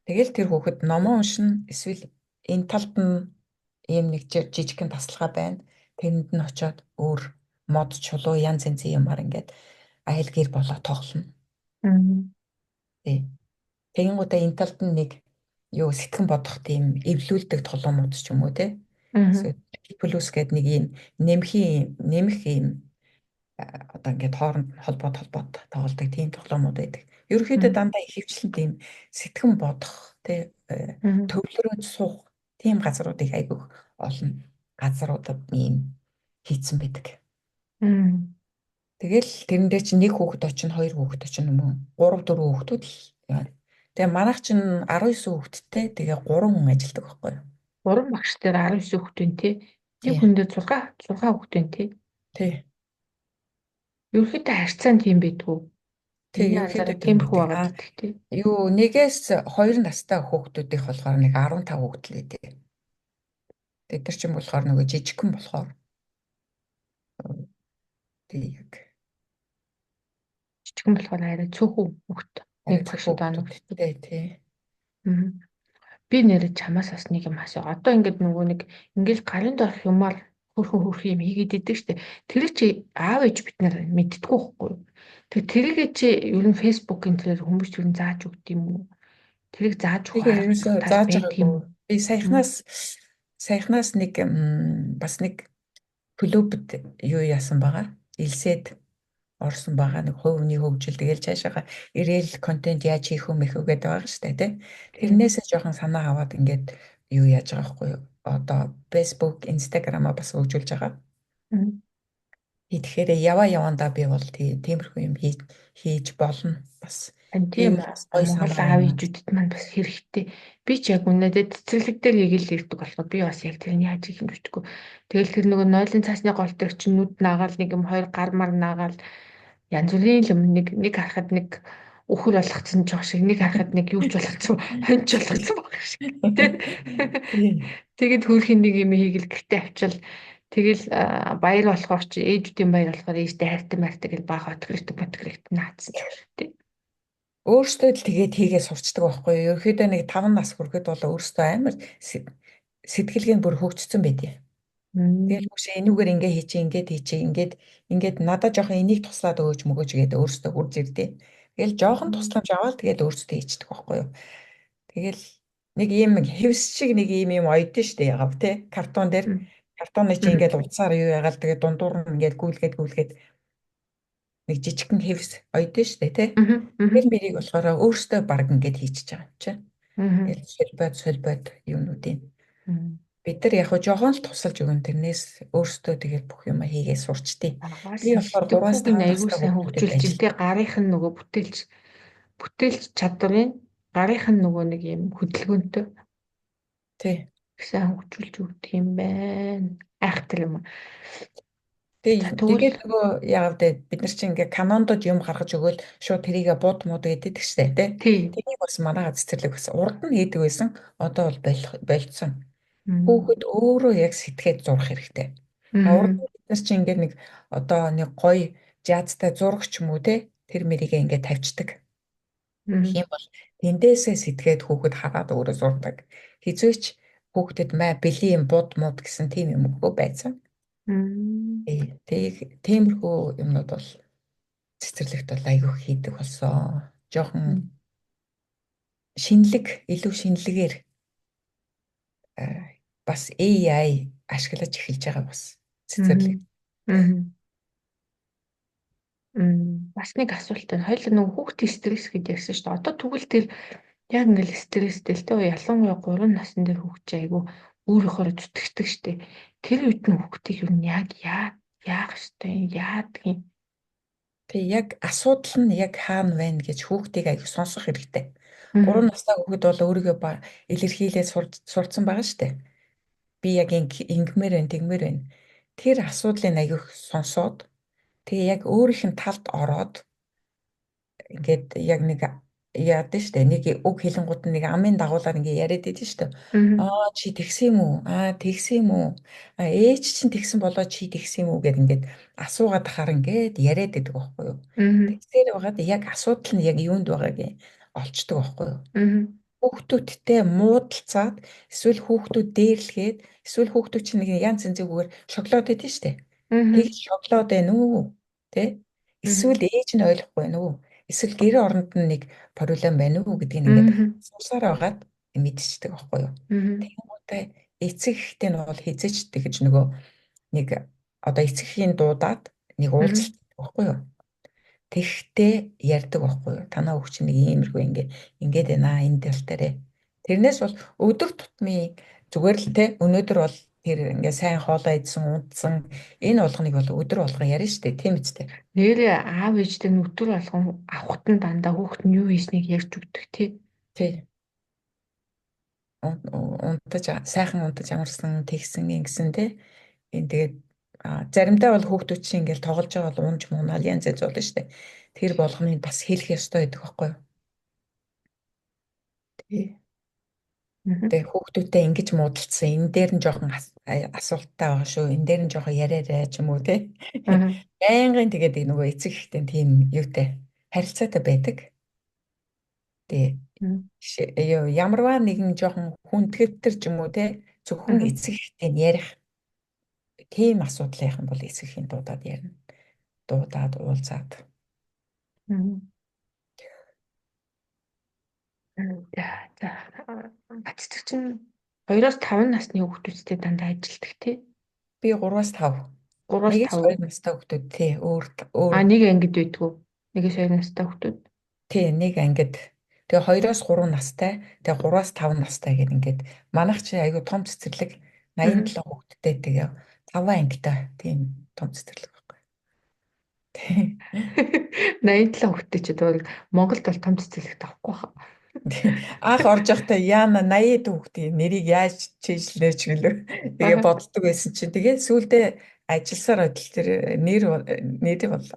[SPEAKER 2] Тэгэл тэр хүүхэд номоо уншина эсвэл энэ талд нь ийм нэг жижигхэн тасалгаа байна. Тэнд нь очиод өөр мод чулуу янз янзын юмар ингээд айл гэр болоо тоглоно. Тий. Тэгэнгүүтээ энэ талд нь нэг юу сэтгэн бодох тийм эвлүүлдэг тоглоомууд ч юм уу те.
[SPEAKER 1] Аа.
[SPEAKER 2] Эсвэл плюс гэдэг нэг ийм нэмэх ийм одоо ингээд хооронд холбоод тоглодог тийм тоглоомууд байдаг. Ерөнхийдөө дандаа ихэвчлэн тийм сэтгэн бодох тий төвлөрөөд суух тийм газруудыг айгүйх олон газруудад ийм хийцэн байдаг. Тэгэл тэрэндээ чинь нэг хүүхэд очино, хоёр хүүхэд очино юм уу? 3 4 хүүхдүүд л байна. Тэгээ манайх чинь 19 хүүхэдтэй тэгээ 3 хүн ажилладаг байхгүй юу?
[SPEAKER 1] 3 багш дээр 19 хүүхдэн тий. Нэг
[SPEAKER 2] Тий.
[SPEAKER 1] хүн дээр 6 хүүхдэн тий.
[SPEAKER 2] Тий.
[SPEAKER 1] Ерөнхийдөө харьцаа нь тийм байдгүй.
[SPEAKER 2] Тий,
[SPEAKER 1] Миний
[SPEAKER 2] ерөнхийдөө
[SPEAKER 1] анзаараад
[SPEAKER 2] тийм
[SPEAKER 1] тиймэрхүү
[SPEAKER 2] байдаг.
[SPEAKER 1] байгаад идэх тий.
[SPEAKER 2] Юу нэгээс 2 настай хүүхдүүдийнх болохоор нэг 15 хүүхэд л байдаг. Тэд нар чинь болохоор нөгөө жижигхэн болохоор тий яг
[SPEAKER 1] Жижигэн болохоор арай цөөхөн хүүхд. Нэг
[SPEAKER 2] арай
[SPEAKER 1] багшд
[SPEAKER 2] цөөхөн
[SPEAKER 1] байна.
[SPEAKER 2] хүүхдүүдтэй тий.
[SPEAKER 1] Би нэрээ чамаас бас нэг юм асуу. Одоо ингээд нөгөө нэг ингээд гарын доорх юмар хөрхөн юм хийгээд идэг штэ. Тэр чи аав ээж бид нар мэддэггүй байхгүй юу? Тэрийг чи ер нь фэйсбુક энэ төр хүмүүс ер нь зааж өгд юм уу? Тэрийг зааж өгөх
[SPEAKER 2] Тэгээ
[SPEAKER 1] арга
[SPEAKER 2] ерөөсөө
[SPEAKER 1] тал
[SPEAKER 2] зааж
[SPEAKER 1] байдаг юм
[SPEAKER 2] байгаагүй.
[SPEAKER 1] уу?
[SPEAKER 2] Би саяхнаас нэг бас нэг клубд юу яасан байгаа. Илсэд орсон байгаа нэг хувийн хөгжил тэгэл цаашаага ирээл контент яаж хийх юм их үгээд байгаа штэ тий. Тэрнээсээ жоохон санаа аваад ингээд юу яаж байгаа байхгүй юу? Одоо Facebook, Instagram-а бас хөгжүүлж байгаа. Тэгэхээр явандаа би бол тиймэрхүү юм хийж болно. Бас
[SPEAKER 1] Тийм
[SPEAKER 2] хийвэл бас гоё
[SPEAKER 1] Монгол
[SPEAKER 2] санаа
[SPEAKER 1] аав
[SPEAKER 2] юм.
[SPEAKER 1] ээжүүдэд маань бас хэрэгтэй. Би ч яг үнэндээ цэцэрлэг дээр хийгээл ирдэг болохоор би бас яг тэрний яаж хийх юм бишгүй. Тэгэл тэр нөгөө нойлын цаасны гол дээр чинь нүд наагаал нэг юм хоёр гар мар наагаал янз бүрийн юм нэг харахад нэг үхэр болгоцсон жоох шиг нэг харахад нэг юуч болгоцсон хонч болгоцсон баг шиг тий. Тэгээд хөрхийн нэг юм хийгээл гэртээ авчвал тэгэл баяр болохоор чи ээжүүдийн баяр болохоор ээжтэй хайртай маятай гэл бага отгрэгт наацсан ч шиг тий.
[SPEAKER 2] Өөртөө л тэгээд хийгээ сурчдаг байхгүй юу? Ерөөхдөө нэг 5 нас хүрэхэд бол өөртөө амар сэтгэлгээ нь бүр хөгжсөн байдیں۔ Тэгэл хүш энүүгээр ингээ хийчих, ингээд надад жоохон энийг туслаад өгөөч мөгөөч гэдэг өөртөө хурж ирдээ. Тэгэл жоохон тусламж аваад тэгээд өөртөө хийчихдэг байхгүй юу? Тэгэл нэг ийм хэвс шиг нэг ийм ойдсон шүү дээ яав те картон дээр картоны чи ингээд утсаар юу ягаал тэгээд дундуур нь ингээд гүйлгээд нэг жижигхэн хэвс ойдсон шүү дээ те тэр мэрийг болохоор өөртөө баг ингээд хийчихэж байгаа юм чинь тэгэл солбоод юмнуудын бид нар яг жоохон л тусалж өгөн тэрнээс өөртөө тэгээд бүх юм хийгээ сурчдээ би болохоор 3-5 настай
[SPEAKER 1] аягүй сайн хөгжүүлж ин тэ гарынх нь нөгөө бүтээлч бүтээлч чадварын гарынх нь нөгөө нэг юм хөдөлгөөнтэй
[SPEAKER 2] Тий.
[SPEAKER 1] гэсэн хөгжүүлж өгдөг юм байна. Айхтар юм. За
[SPEAKER 2] Тэгээд
[SPEAKER 1] тэгвэл
[SPEAKER 2] нөгөө яагаад вэ? Бид нар чинь ингээ канондод юм гаргаж өгөөл шууд тэрийгэ бууд мууд гэдэг штэ тий.
[SPEAKER 1] тий.
[SPEAKER 2] Тэнийг бас манай цэцэрлэг бас урд нь хийдэг байсан. Одоо бол болцсон.
[SPEAKER 1] Мм.
[SPEAKER 2] Хүүхэд өөрөө яг сэтгэхэд зурх хэрэгтэй. Урд
[SPEAKER 1] Мм.
[SPEAKER 2] нь бид нар чинь ингээ нэг одоо нэг гоё жазтай зурагч юм уу тий. Тэр мэрийгээ ингээ тавьчихдаг.
[SPEAKER 1] Мм.
[SPEAKER 2] Тийм бол тэндээсээ сэтгэхэд хүүхэд хараад өөрөө зурдаг. Хизээч хүүхдэд маа бэлгийн бууд мууд гэсэн тийм юм өгөө байсан.
[SPEAKER 1] Мм.
[SPEAKER 2] Тиймэрхүү юмнууд бол цэцэрлэгт бол айгүй хийдэг болсон. Жохон илүү шинэлгээр бас AI ашиглаж эхэлж байгаа бас цэцэрлэг.
[SPEAKER 1] Мм. Мм. Бас нэг асуулт байна. Хоёул нөгөө хүүхдийн стресс гэж ярьсан шүү дээ. Одоо тэгвэл тэр яг ингээл стресстэй л тоо ялангуяа 3 насны дээр хүүхд айгу өөрөөхөө зүтгэдэг шүү дээ. Тэр үед нь хүүхдийг юу яг яах ёстой яадаг юм.
[SPEAKER 2] Тэгээ яг асуудал нь яг хаана байна гэж хүүхдийг аяг сонсох хэрэгтэй. 3
[SPEAKER 1] Мм.
[SPEAKER 2] настай хүүхэд бол өөрийгөө илэрхийлээ сурцсан байгаа шүү дээ. Би яг ингэмээр байна, тэгмээр байна. Тэр асуудлыг аяг сонсоод тэгээ яг өөрийнх нь талд ороод ингээд яг нэг яадаг штэ нэг үг хэлэнгууд нэг амын дагуулаар ингээ яриад идэв штэ.
[SPEAKER 1] Мм.
[SPEAKER 2] Чи тэгсэн юм уу? Тэгсэн юм уу? Ээж чинь тэгсэн болоо чи тэгсэн юм уу гэд ингээд асуугаад ахаар ингээд яриад идэг байхгүй юу?
[SPEAKER 1] Мм.
[SPEAKER 2] Тэгсээр байгаад яг асуудал нь яг юунд байгааг олцдог байхгүй юу?
[SPEAKER 1] Мм.
[SPEAKER 2] Хүүхдүүдтэй муудалцаад эсвэл хүүхдүүд дээрлэхэд эсвэл хүүхдүүд чинь нэг янз янзын үгээр шоколад өгдөө штэ. Тэг
[SPEAKER 1] Мм.
[SPEAKER 2] шоколад байна уу? Тэ? Эсвэл ээж нь ойлгохгүй байна уу? Эсвэл гэр оронд нь нэг проблем байна уу гэдгийг ингээд
[SPEAKER 1] Мм.
[SPEAKER 2] асуусаар байгаад мэдчихдэг байхгүй юу?
[SPEAKER 1] Мм.
[SPEAKER 2] Тэгэнгүүтээ эцэг ихтэй нь бол хизээч тэгэж нөгөө нэг одоо эцэг ихийн дуудаад нэг
[SPEAKER 1] Мм.
[SPEAKER 2] уулзалт байхгүй юу? Тэгтээ ярьдаг байхгүй юу? Танаа хүүхд чинь нэг иймэрхүү ингээд байна энэ тал дээрээ. Тэрнээс бол өдөр тутмын зүгээр л те өнөөдөр бол тэр ингээ сайн хоолоо идсэн, унтсан энэ болгоныг бол өдөр болгон ярина штэ тийм үстэй.
[SPEAKER 1] Нэрээ аав ээжтэй нүтэр болгон авахт нь дандаа хүүхд нь юу хийснийг ярьж өгдөг тий.
[SPEAKER 2] Тий. Унтаж сайхан унтаж амарсан тэгсэн ингэсэн те. Энэ тэгээд заримдаа бол хүүхдүүд чинь ингээл тоглож байгаа бол унж муунал янз янз болно штэ. Тэр болгоныг бас хэлэх ёстой гэдэг байхгүй юу? Тий.
[SPEAKER 1] Мм.
[SPEAKER 2] Тэгээ хүүхдүүдтэй ингэж муудалцсан. Энэ дээр нь жоохон асуулттай байгаа шүү. Энэ дээр нь жоохон яриарай ч юм уу те.
[SPEAKER 1] Мм.
[SPEAKER 2] Байнгын тэгээд нөгөө эцэг ихтэй тийм юутай харилцаатай байдаг. Тэгээ ямарваа нэгэн жоохон хүндгэвтэр ч юм уу те зөвхөн
[SPEAKER 1] Мм.
[SPEAKER 2] эцэг ихтэй ярих тийм асуудал яхан бол эцэг ихийн дуудаад ярина. Дуудаад уулзаад.
[SPEAKER 1] Мм. За. Бацдаг чинь 2-5 насны хүүхдүүдтэй дандаа ажилтдаг тий.
[SPEAKER 2] Би 3-5.
[SPEAKER 1] 3-5.
[SPEAKER 2] 1-2 настай хүүхдүүд тий өөр
[SPEAKER 1] Нэг ангид байдгүй. 1-2 настай хүүхдүүд.
[SPEAKER 2] тий нэг ангид тэгээ 2-3 настай тэгээ 3-5 настай гэдэг ингээд манайх чи аюу том цэцэрлэг 87 хүүхэдтэй тэгээ 5 ангитай тийм том цэцэрлэг байхгүй. Тий.
[SPEAKER 1] 87 хүүхдтэй ч бол Монголд бол том цэцэрлэгт авахгүй хаа.
[SPEAKER 2] Анх орж явахдаа яана 80 хүүхдийн нэрийг яаж чийжлээ ч гэлөө. Тэгээ боддог байсан чинь тэгээ сүүлдээ ажилласаар адил тэр нэр бол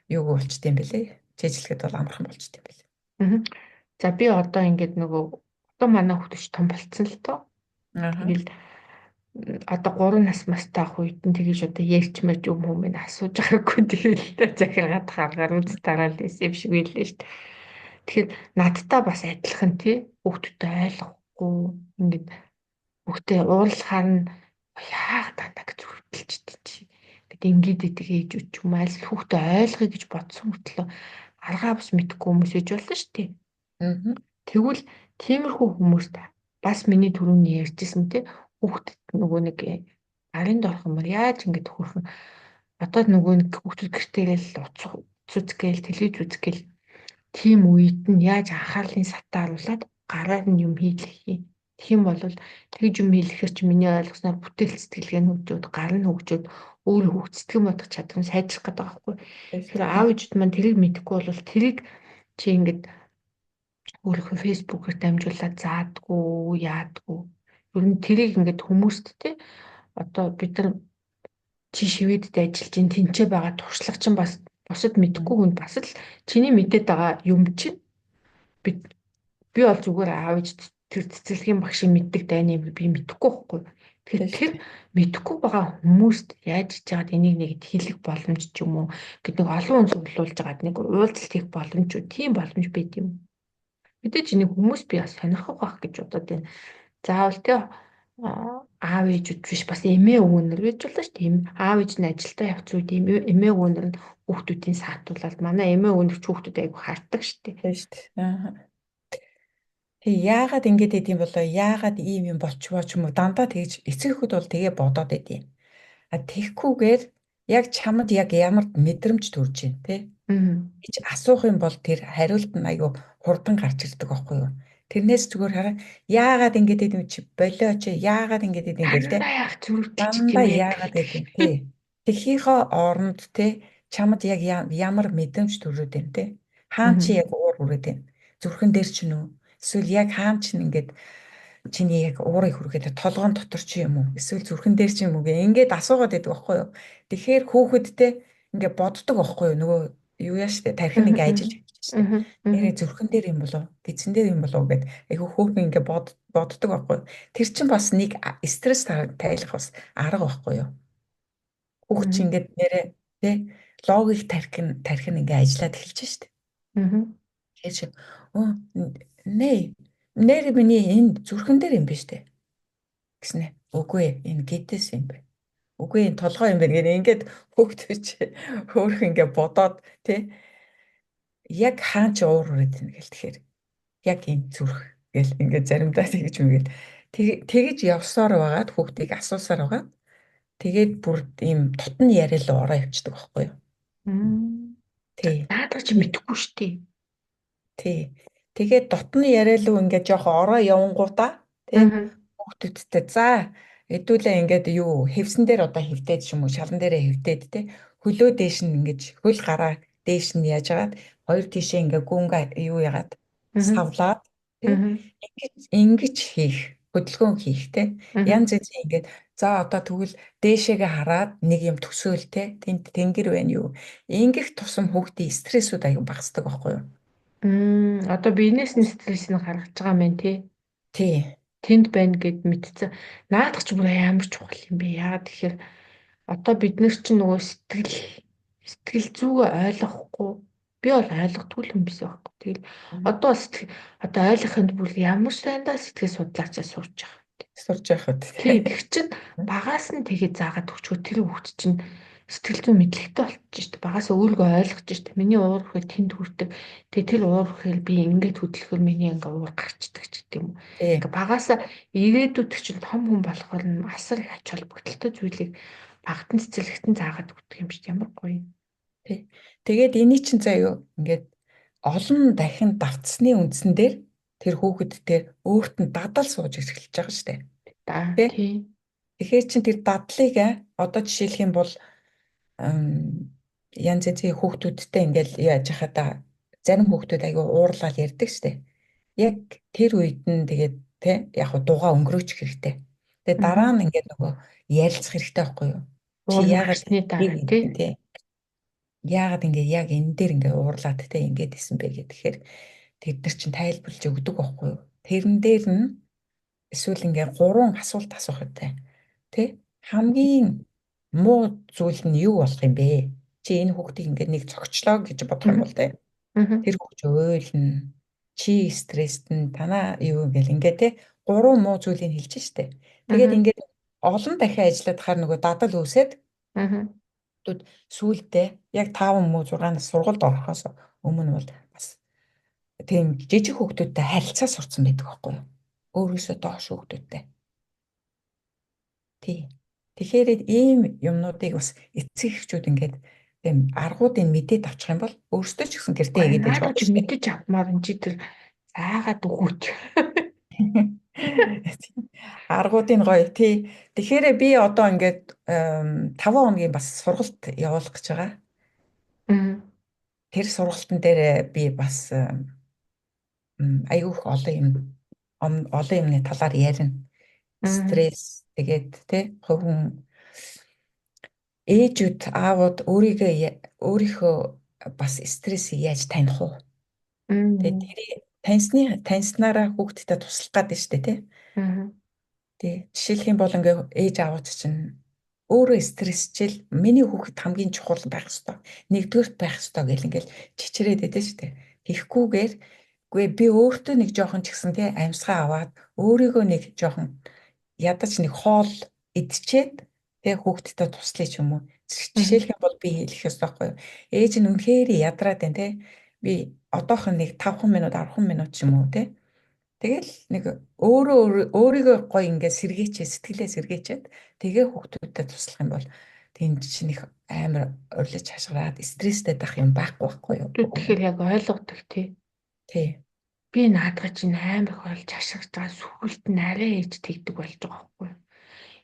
[SPEAKER 2] юу болчт юм бэлээ. Чийжлэхэд бол амархан болчт юм бэлээ.
[SPEAKER 1] За би одоо ингээд нөгөө одоо манай хүүхдч том болцсон л тоо. Тэгэл одоо 3 нас мастай ах үед нь тэгэж одоо ярьч мэж юм минь асууж байгаагүй тэгэл захиргаад харгаар үз тараал байсан юм шиг байлээ шүү дээ. Тэгэхээр надтай бас адилхан тий хүүхдүүдтэй ойлгохгүй ингээд хүүхдээ уурлахаар нь яах дандаа гэж хөвтөлчтэй чи. Ингээд ингээд идэг ээжүүд ч юм аль хүүхдээ ойлгоё гэж бодсон хөтлөө аргаа бас мэдхгүй хүмүүс ээж болно шүү дээ. Тэгвэл тиймэрхүү хүмүүст бас миний түрүүний ярьжсэн тий хүүхдэд нөгөө нэг гарын дорхомор яаж ингэж хөрхөн одоо нөгөө нэг хүүхдүүд гэртеэл утас үзгээл телевиз үзгээл тийм үед нь яаж анхаарлын сатаа харуулад гараар нь юм хийлгэх юм. Тэгэх юм бол тэгж юм хийлгэхэр чи миний ойлгосноор бүтээл сэтгэлгээ нь хөгжөөд гар нь хөгжөөд өөр хүүхд сэтгэн бодох чадвар нь сайжрах гэдэг байгаа байхгүй. Тэгэхээр аав ээжүүд маань тэрийг мэдэхгүй бол тэрийг чи ингэж өөрийнхөө фэйсбүүкээр дамжуулаад заадгүй, яадгүй. Ер нь тэрийг ингээд хүмүүст те одоо бид нар чи шивэдэд ажиллаж ин тэнцээ байгаа туршлага чинь бас бусад мэдхгүй хүнд бас л чиний мэдээд байгаа юм чинь бид би бол зүгээр аав ээж тэр цэцэрлэгийн багшийн мэддэг дайныг би мэдэхгүй байхгүй. Тэгэхээр
[SPEAKER 2] Тийм шүү
[SPEAKER 1] тэр
[SPEAKER 2] дээ.
[SPEAKER 1] мэдэхгүй байгаа хүмүүст яаж хийж чагаад энийг нэг хэлэх боломж ч юм уу гэдэг нэг олон хүн зөвлөулж байгаад нэг уулзалт хийх боломж үү тийм боломж байд юм. Мэдээж энийг хүмүүс би бас сонирхох байх гэж бодоод байна. Заавал тэ аав ээжүүд биш бас эмээ өвгөнөр байж болно шүү дээ. Аав ээж нь ажилдаа явц үед эмээ өвгөнөр нь хүүхдүүдийн саатуулаад манай эмээ өвгөнөр ч хүүхдүүд айгу хардаг шүү дээ.
[SPEAKER 2] Тийм шүү дээ. Аа. Тэг яагаад ингэж идэм болоо? Яагаад ийм юм болчихвоо ч юм уу? Дандаа тэгж эцэгүүд бол тэгээ бодоод идэм. А тэгхгүйгээр яг чамд яг ямар мэдрэмж төрж байна те гэж асуух юм бол тэр хариулт нь аюу хурдан гарч ирдэг байхгүй юу? Тэрнээс зүгээр хараа яагаад ингэж идэм чи болооч яагаад ингэж идэм гэл те
[SPEAKER 1] Дандаа яг зүрхтэлч
[SPEAKER 2] дандаа
[SPEAKER 1] гэмээр
[SPEAKER 2] яагаад идэм те тэхийнхээ оронд те чамд яг ямар мэдрэмж төрөөд байна те хаан чи яг уур хүрээд байна зүрхэн дээр ч нү эсвэл яг хаан ч ингэж чиний яг уурыг хүргээд толгоон дотор чи юм уу эсвэл зүрхэн дээр чи юм уу гэ ингээд асуугаад байдаг байхгүй юу. Тэгэхээр хүүхэдтэй ингээд боддог байхгүй юу нөгөө юу яа штэ тархин ингээд ажиллаж байгаа штэ. Нэрээ зүрхэн дээр юм болов гидсэн дээр юм болов гэд айгүй хүүхэн ингээд боддог байхгүй юу. Тэр чин бас нэг стресс тайлах бас арга байхгүй юу. Хүүхд чи ингээд нэрээ тэ логик тархин ингээд ажиллаад эхэлж штэ. Тэгэхээр чи оо нэ нэр миний энэ зүрхэн дээр юм биш үү гэснэ. Үгүй энэ гидээс юм бэ. Үгүй энэ толгой юм байна гэнэ. Ингээд хөөгдөж хөөх ингээд бодоод тий яг хаан ч уур үрээд байна гэл тэгэхээр яг энэ зүрх гэл ингээд заримдаа тэгж мэгэл тэгж явсаар байгаад хүүхдийг асуусаар байгаа. Тэгээд бүр ийм тутан яриа руу ороо явчихдаг байхгүй юу? Тий.
[SPEAKER 1] Наадах чи мэдэхгүй шүү дээ.
[SPEAKER 2] Тий. Тэгээд дотны яриа руу ингээд жоох ороо явангуудаа тий хүүхдүүдтэй за хэдүүлээ ингээд юу хэвсэн дээр одоо хэвдээд ч юм уу шалан дээрээ хэвдээд тий хөлөө дээш нь ингээд хөл гараа дээш нь яаж агаад хоёр тишээ ингээд гүнга юу ягаад савлаад тий ингэж хийх хөдөлгөөн хийх тий янз янз ингээд за одоо тэгвэл дээшээгээ хараад нэг юм төсөөл тий тэнд тэнгэр байна юу ингэх тусам хүүхдийн стрессүүд аяга багасдаг байхгүй юу.
[SPEAKER 1] Одоо биенээс нь стрессийг гаргаж байгаа юм байна тий.
[SPEAKER 2] Тий.
[SPEAKER 1] Тэнд байна гэд мэдсэн. Наадах ч бүр амар чухал юм бэ. Яагаад тэгэхээр одоо бид нар чинь нөгөө сэтгэл зүгөө ойлгохгүй би бол ойлгохгүй юм биш байхгүй. Тэгэл одоо одоо ойлгохын бүр ямар сайндаа сэтгэл судлаачаа сурч байгаа.
[SPEAKER 2] Сурж байхад.
[SPEAKER 1] Тий, тэг чин багаас нь тэгээд заагаад өгчөө тэр хүүхд чинь сэтгэл зүйн мэдлэгтэй болчих шүү дээ. Багаас өөрийгөө ойлгож шүү дээ. Миний уур хөл тэнд хүрдэг. Тэгээ тэр уур хөл би ингээд хөдөлгөхөр миний ингээ уур гарчдаг ч гэдэг юм уу. Ингээ багаас ирээдүйд чинь том хүн болохоор нь асар их ач холбогдолтой зүйлийг багтан цэцэрлэгтэн заагаад өгдөг юм шүү дээ. Ямар гоё.
[SPEAKER 2] Тий. Тэгээд эний чинь заяа ингээд олон дахин давтсны үндсэн дээр тэр хүүхэд тэр өөрт нь дадал сууж эхэлж байгаа шүү дээ.
[SPEAKER 1] Тий.
[SPEAKER 2] Тэгэхээр чин тэр дадлыг одоо жишээлх юм бол янз янзын хүүхдүүдтэй ингээл яаж хахада зарим хүүхдүүд айгүй уурлал ярьдаг шүү дээ. Яг тэр үед нь тэгээд тий яг хуу дууга өнгөрөөч хэрэгтэй. Тэгээд дараа нь ингээд нөгөө ярилцах хэрэгтэй байхгүй юу? Чи яагаад тий яагаад ингээд яг энэ дээр ингээд уурлаад те ингээд исэн бэ гэхээр тэд нар чинь тайлбарлаж өгдөг байхгүй юу. Тэрэн дээр нь эсвэл ингээд 3 асуулт асуух хэрэгтэй. Тэ хамгийн муу зүйл нь юу болох юм бэ? Чи энэ хүүхдийг ингээд нэг цогчлоо гэж бодох юм бол тэ. Тэр хүүхд ойлно. Чи стресстэн танаа юу гэл ингээд те 3 муу зүйлийг хэлж штэ. Тэгээд ингээд олон дахин ажиллаад хахаар нөгөө дадал үүсээд сүүлдээ яг 5 муу 6 нас сургуульд орохоос өмнө бол бас тийм жижиг хүүхдүүдтэй харилцаа сурцсан байдаг байхгүй юу? Өөрөөсөө доош хүүхдүүдтэй. Тий. Тэгэхээр ийм юмнуудыг бас эцэг эхчүүд ингээд тийм аргуудыг мэдээд авчих юм бол өөрсдөө ч гэсэн гэртээ хийгээд байж
[SPEAKER 1] болно. Наач мэдээж авмаар энэ чи тэр заагаад өгөөч.
[SPEAKER 2] Аргуудын гоё тий. Тэгэхээр би одоо ингээд 5 хоногийн бас сургалт явуулах гэж байгаа. Тэр сургалтын дээр би бас айгүйх олон юмны талаар ярина. Стресс тэгээд тий хувь ээжүүд аавууд өөрийнхөө бас стрессийг яаж таних уу? Тэгээд тэрийг таньснараа хүүхдэд туслах гэдэг нь шүү дээ тий. Тий жишээлх юм бол ингээ ээж аавууд чинь өөрөө стрессчил миний хүүхэд хамгийн чухал байх ёстой. Нэгдүгээрт байх ёстой гэл ингээл чичрээд байдаг шүү дээ. Тэгэхгүйгээр үгүй би өөртөө нэг жоохон ч гэсэн тий амьсгаа аваад өөрийгөө нэг жоохон ядаж нэг хоол идчихэд тэгээ хүүхдэд туслая ч юм уу. Жишээлх юм бол би хэлэх ёстой байхгүй юу? Ээж нь үнэхээр ядраад байна те. Би одоохон нэг 5 минут 10 минут ч юм уу те. Тэгэл нэг өөрийгөө гоё ингээд сэтгэлээ сэргээчээд тэгээ хүүхдүүдэд туслах юм бол тэнд чинь их амар урилж хашгираад стресстэй байх юм байхгүй юу?
[SPEAKER 1] Тэгэхээр яг ойлгодог тий.
[SPEAKER 2] Тий.
[SPEAKER 1] Би наадах чинь амар их ойлж хашгирч байгаа сүгэлт нь арай ээж тэгдэг болж байгаа байхгүй юу?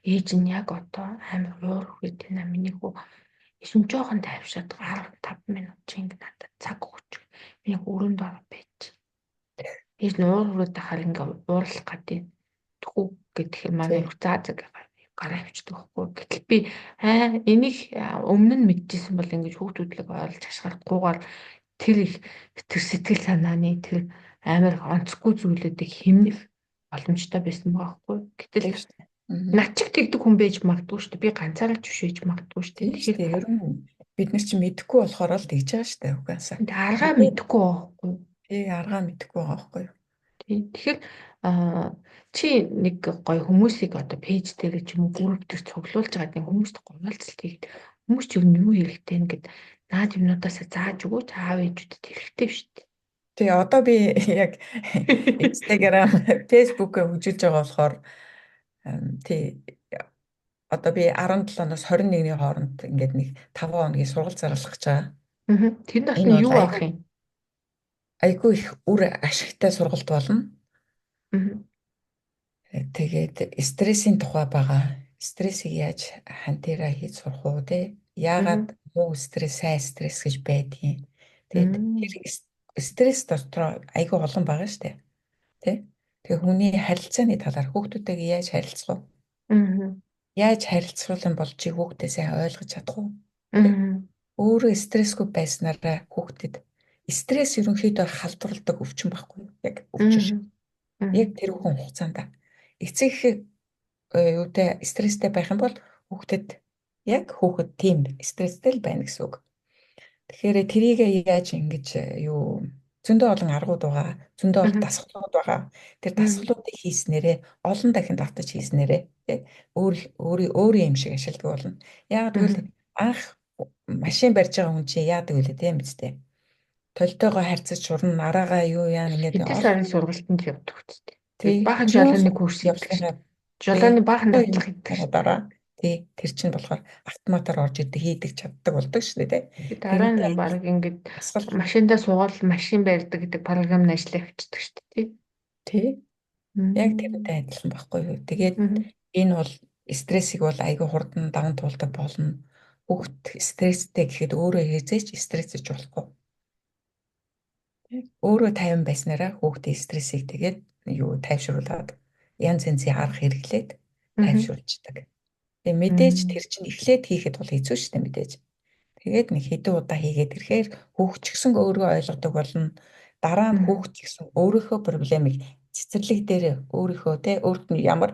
[SPEAKER 1] Ээж нь яг одоо амар уур хүрээд байна миний хүү. Ишин жоохон тайвшаад 15 минут ч ингэ надад цаг өгч. Би өрөөнд ороо байж. Ээж нь уур хүрээд тахаар ингээ уурлах гэдэг. Тхүү гэхээр манай заа гараа авчдаг байхгүй. Гэтэл би энийг өмнө нь мэдчихсэн бол ингэж хүүхдүүдлэг ойлгож хашгирахгүйгээр тэр их тэр сэтгэл санааны тэр амар онцгүй зүйлүүдийг хэмнэх боломжтой байсан байхгүй. Гэтэл над чиг тэгдэг хүн байж магадгүй шүү дээ. Би ганцаараа ч биш байж магадгүй шүү дээ.
[SPEAKER 2] Тэгэхээр ер нь бид нар чи мэдэхгүй болохоор л тэгж байгаа шүү дээ. Угаасаа.
[SPEAKER 1] Аргаа мэдэхгүй байхгүй.
[SPEAKER 2] Тий, аргаа мэдэхгүй байгаа байхгүй юу?
[SPEAKER 1] Тэгэхээр чи нэг гоё хүмүүсийг одоо пэйж дээр ч юм уу групп дээр цуглуулж байгаа тийм хүмүүст гомоолцолт хийгээд хүмүүс ч юу хэрэгтэй нэгэд наад юмнуудаас зааж өгөөч аав ээжүүдэд хэрэгтэй шүү дээ.
[SPEAKER 2] Тий, одоо би яг Instagram, Facebook-ыг хөгжүүлж байгаа болохоор тий одоо би 17-оос 21-ний хооронд ингээд нэг 5 хоногийн сургалт зарлах гэж байгаа.
[SPEAKER 1] Тэнд бол юу авах юм?
[SPEAKER 2] Айгүй их үр ашигтай сургалт болно. Тэгээд стрессийн тухай байгаа. Стрессийг яаж хантираа хийж сурах уу те? Яагаад муу стресс, сайн стресс гэж байдгийг. Тэгээд тэр стресс дотор айгүй олон байгаа шүү дээ. Тэ? Тэгээ хүний харилцааны талаар хүүхдүүдтэйгээ яаж харилцах вэ? Яаж харилцах юм бол чи хүүхдээ сайн ойлгож чадах уу? Өөрөө стрессгүй байснараа хүүхдэд стресс ерөнхийдөө халдварладаг өвчин байхгүй юу? Яг өвчин. Яг тэр хүн хугацаанд эцэг юутай стресстэй байх юм бол хүүхэд тийм стресстэй л байна гэсэн үг. Тэгэхээр тэрийг яаж ингэж зөндөө олон аргууд байгаа, зөндөө олон дасгалууд байгаа. Тэр дасгалуудыг хийснээрээ олон дахин давтаж хийснээрээ өөрийн юм шиг ашигладаг болно. Яг тэгвэл анх машин барьж байгаа хүн чинь яадаг вэ тийм биз дээ. Толтойгоо харьцаж шурна, араагаа юу яа ингээд
[SPEAKER 1] олон сарын сургалтанд явдаг үстэй.
[SPEAKER 2] Тий.
[SPEAKER 1] Баахан жолооны курс явуулах. Жолооны баахан дадлага хийдэг.
[SPEAKER 2] Дараа тий тэр чинь болохоор автоматар орж идэг хийдэг чаддаг болдог шүү дээ тий.
[SPEAKER 1] Дараа нь баг ингээд машиндаа суугаад машин барьдаг гэдэг програмд ажиллах хэвчдэг шүү дээ
[SPEAKER 2] тий. Яг тэрнтэй адилхан байхгүй юу. Тэгээд энэ бол стрессийг бол айгүй хурдан даван туулдаг болно. Хүүхд стресстэй гэхэд өөрөө хязгаарч стрессэж болохгүй. Өөрөө тайван байснараа хүүхдийн стрессийг тэгээд тайвшруулад янз янзын арга хэрэглээд тайвшруулдаг. Тэгээ мэдээж тэр чинь эхлээд хийхэд бол хэцүү шүү дээ мэдээж. Тэгээд нэг хэдэн удаа хийгээд ирэхээр хүүхд ч гэсэн өөрөө ойлгодог болно. Дараа нь хүүхд ч гэсэн өөрийнхөө проблемыг цэцэрлэг дээр өөрийнхөө өөрт нь ямар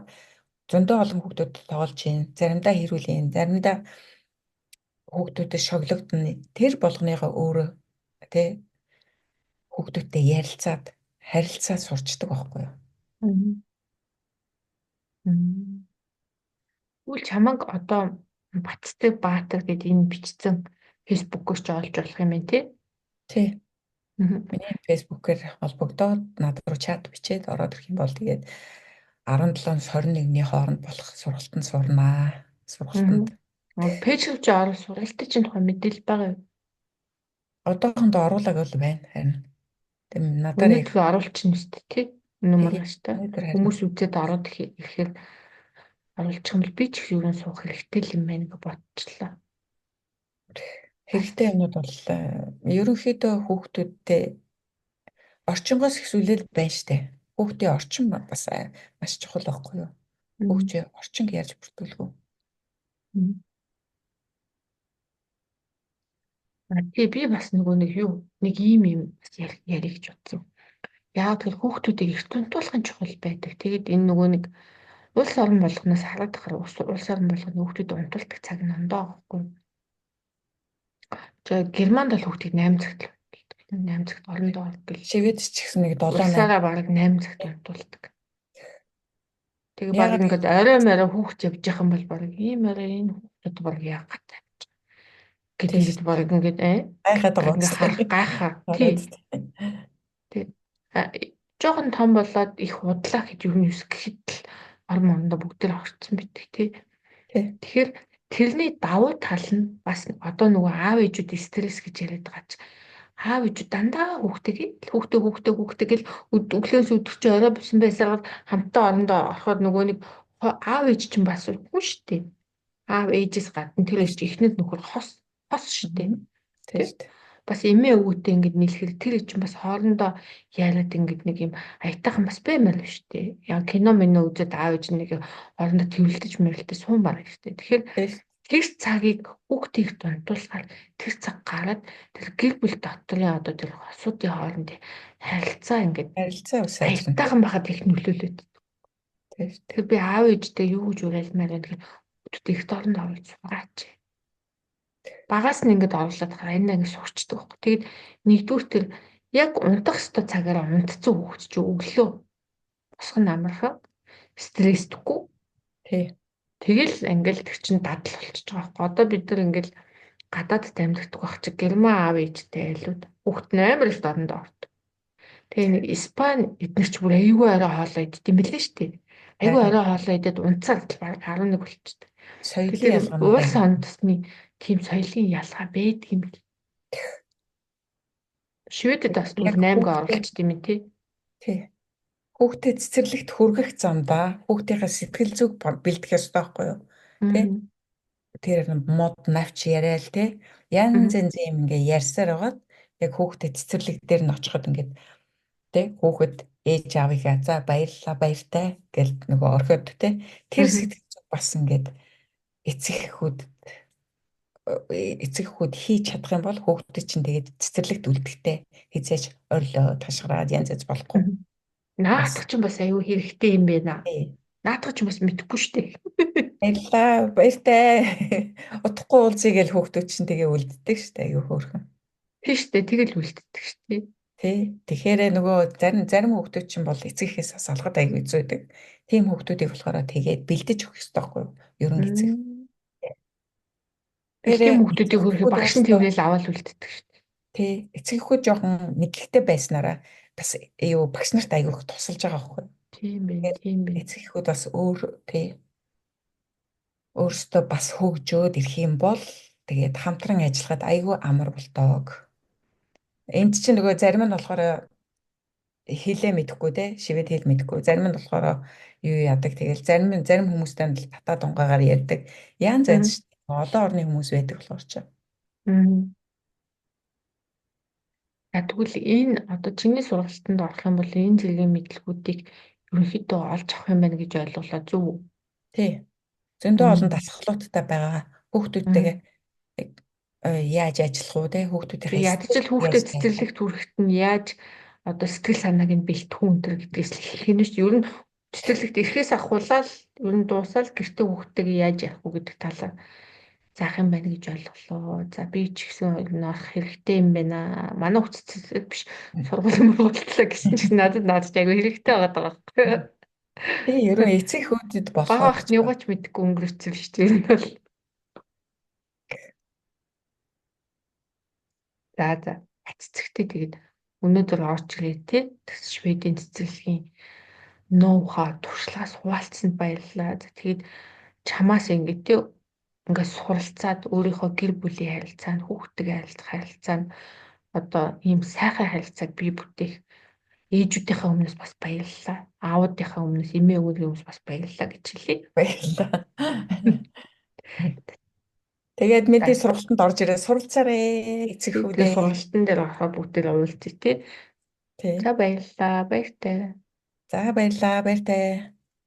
[SPEAKER 2] зөндөө олон хүүхдүүд тоглож байна. Заримдаа хэрүүл юм, заримдаа хүүхдүүдэд шоглогдно. Тэр болгоныгоо өөрөө хүүхдүүдтэй ярилцаад харилцаа сурчдаг байхгүй юу?
[SPEAKER 1] Үл чамаг одоо Бацдаг Баатар гэдэг энэ бичсэн фэйсбүүкээр ч олж болох юм байна
[SPEAKER 2] тий. Миний фэйсбүүкээр холбогдоод над руу чат бичээд ороод ирэх юм бол тэгээд 17-с 21-ний хооронд болох сургалтанд сурнаа. Сургалтанд.
[SPEAKER 1] Пэйж рүү ороод сургалтын чинь тухай мэдээлэл байгаа юу?
[SPEAKER 2] Одоохондоо оруулаг бол байна харин.
[SPEAKER 1] Тэгээд надаар яг оруулчихна шүү дээ тий. Маргааштай. Хүмүүс үзээд ороод ирэхээр оруулчих юм бол би ч их юу суух хэрэгтэй юм байна гэж бодчихлоо.
[SPEAKER 2] Хэрэгтэй юмуд бол ерөнхийдөө хүүхдүүдтэй орчингоос ихсүүлэл байна штэ. Хүүхдийн орчин бас маш чухал байхгүй юу? Хүүхдээ орчин ярьж бүртгүүлгүү.
[SPEAKER 1] Тэгээ би бас нөгөө нэг ийм бас ярих гэж бодсон. Яг тэр хүүхдүүдийг эрт унтуулахын чухал байдаг. Тэгээд энэ нөгөө нэг улс орон болгоноос хараад ахаар улс орон болгоны хүүхдүүдэд унтуулдаг цаг нь ондоо байхгүй. За Германд бол хүүхдийг 8 цагт л унтуулдаг. 8 цагт орондоо гэл.
[SPEAKER 2] Швед ч гэсэн нэг 7
[SPEAKER 1] Улсаараа бараг 8 цагт унтуулдаг. Тэгээ баг
[SPEAKER 2] Яагаад
[SPEAKER 1] ингээд орой морой хүүхд явж явах юм бол бараг ийм орой энэ хүүхдүүд бараг яах гэдэг. Гэт ингээд бараг ингээд
[SPEAKER 2] гайхаад байгаа
[SPEAKER 1] ингээд харах гайхаа. Тэгээ жоохон том болоод их худлаа гэж юу нэс гэхэд л орон мондоо бүгд л орцсон битгий тий. Тэгэхээр тэрний давуу тал нь бас одоо нөгөө аав ээжүүд стресс гэж яриад байгаа ч аав ээжүүд дандаа хүүхдээ гэл өглөөс өдөрч орой бусан байсаар хамтаа орондоо ороход нөгөө нэг аав ээж чинь бас үгүй шүү дээ. Аав ээжээс гадна тэр ээж ихнэд нөхөр хос шүү дээ.
[SPEAKER 2] Тийм.
[SPEAKER 1] Бас эмээ өвгөтэй ингээд нийлэхээр тэр чинь бас хоорондоо яриад ингээд нэг юм аятайхан бас баймаар байна шүү дээ. Яг кино минь үзээд аав ээж нэг хоорондоо тэрвэлдэж мэрэлдэж суумаар шүү дээ. Тэгэхээр тэр цагийг хүүхдийг дунтуулахаар тэр цаг гараад тэр гэр бүл дотрын одоо тэр хосуудын хоорондын харилцаа ингээд аятайхан байхад их нөлөөлөд. Тэр би аав ээжтэй юу гэж уриалмаар байна гэхээр хүүхдүүд их хоорондоо оруулж сураач. Багаас нь ингээд оруулаад хараа энэ ингээд сурчдаг байхгүй. Тэгээд нэгдүгээр тэр яг унтах ёстой цагаараа унтцсан хүүхд чи өглөө босох нь амархан стресстгүй. Тэгэл ингээл тэр чин дадал болчихж байгаа байхгүй. Одоо бид нар ингээл гадаадд амьдардаг байх чи герман аав ээжтэй айлууд хүүхд нь амар их дорндоо ордог. Тэгээ нэг Испани эдгээр ч бүр айгүй арай хоолоо идэх юм билээ шүү дээ. Айгүй арай хоолоо идээд унцаад баг 11 болчихдог.
[SPEAKER 2] Соёлын ялгаа нь
[SPEAKER 1] уул сондсны тийм соёлын ялгаа байдаг юм бэл. Шведэд бас 8-г оруулчихд юм тий.
[SPEAKER 2] Хүүхдэд цэцэрлэгт хүргэх замдаа хүүхдийнхээ сэтгэл зүг бэлдэх ёстой байхгүй юу? Тий. Тэр мод навч яриад тий. Янз янз юм ингээ ярьсаар байгаад яг хүүхдэд цэцэрлэг дээр нь очиход ингээд тий хүүхэд ээж аавыгаа за баярлалаа баяртай гэл нөгөө орхиод тий. Тэр сэтгэл зүг бас ингээд эцэг эхүүд хийж чадах юм бол хүүхдэд чинь тэгээд цэцэрлэгт үлдэхтэй хизээж орлоо ташгараад янз янз болохгүй.
[SPEAKER 1] Наадах чинь бас аюу хэрэгтэй юм байна. Наадах чинь бас мэдэхгүй шүү дээ.
[SPEAKER 2] Баярлаа баяртай. Утахгүй уулзъя гэж хүүхдүүд чинь тэгээ үлддэг шүү дээ аюу хөөрхөн.
[SPEAKER 1] Тийм шүү дээ тэгэл үлддэг шүү дээ.
[SPEAKER 2] Тий. Тэгэхээр нөгөө зарим хүүхдүүд чинь бол эцэг эхээс салгаад аягүй зүйдэг. Тийм хүүхдүүдийг болохоор тэгээд бэлдэж өгөх ёстой байхгүй юу? Ерөн эцэг.
[SPEAKER 1] Тийм хүүхдүүдийг хөрхи багш нь тэрнээс аваад үлддэг шүү дээ.
[SPEAKER 2] Тий. Эцэг эхүүд жоохон нэглэхтэй байснараа бас юу багш нарт аягүй тусалж байгаа байхгүй юу?
[SPEAKER 1] Тийм байна.
[SPEAKER 2] Эцэг эхүүд бас өөрсдөө бас хөгжөөд ирэх юм бол тэгээд хамтран ажиллахад аягүй амар болтоог. Энд чинь нөгөө зарим нь болохоор хэлээ мэдэхгүй те шивэд хэл мэдэхгүй зарим нь болохоор юу яадаг тэгэл зарим хүмүүстэй нь татаа дунгаагаар ярьдаг янз янз олон орны хүмүүс байдаг болохоор ч.
[SPEAKER 1] Тэгвэл энэ одоо чиний сургалтанд орох юм бол энэ зэргийн мэдлэгүүдийг ерөнхийдөө олж авах юм байна гэж ойлголоо зөв үү?
[SPEAKER 2] Тий. Зөндөө олон дасгалуудтай байгаа хүүхдүүдтэйгээ яаж ажиллах уу те хүүхдүүдийнхээ
[SPEAKER 1] ядчил хүүхдэд цэцэрлэгт хүрэхэд нь яаж одоо сэтгэл санааг нь бэлтгэх үү энэ гэдгээс л хэлэх юм шүү. Ер нь цэцэрлэгт ирэхээс ахуулаад ер нь дуусаад гэртээ хүүхдтэйгээ яаж явах уу гэдэг талаар заах юм байна гэж ойлголоо. За би ч гэсэн орох хэрэгтэй юм байна. Манай хүүхд биш сургуулийн болтлоо гэсэн чинь надад аягүй хэрэгтэй байгаа байхгүй.
[SPEAKER 2] Тий, ер нь эцэг хүүдэд болохоор
[SPEAKER 1] багт юугаач мэдгүй өнгөрөөцөл шүү дээ. Энэ бол за цэцэгтэй тэгээд өнөөдөр орж ирээ тий. Шведийн цэцэрлэгийн ноу-хау туршлагаас хуваалцсанд баярлалаа. Тэгээд чамаас ингээд суралцаад өөрийнхөө гэр бүлийн харилцаанд хүүхдтэй харилцаанд одоо ийм сайхан харилцааг бий бүтээх ээжүүдийнхээ өмнөөс бас баярлалаа. Аавуудынхаа өмнөөс эмээ өвгөний өмнөөс бас баярлалаа гэж хэлье.
[SPEAKER 2] Баярлалаа. Тэгээд мэдээ сургалтанд орж ирээ суралцаарэ эцэг хүүдээ.
[SPEAKER 1] Сургалтын дээр орохоо бүгдээ уулзъя тий.
[SPEAKER 2] Тий.
[SPEAKER 1] За баярлалаа. Баяртай.
[SPEAKER 2] За баярлалаа. Баяртай.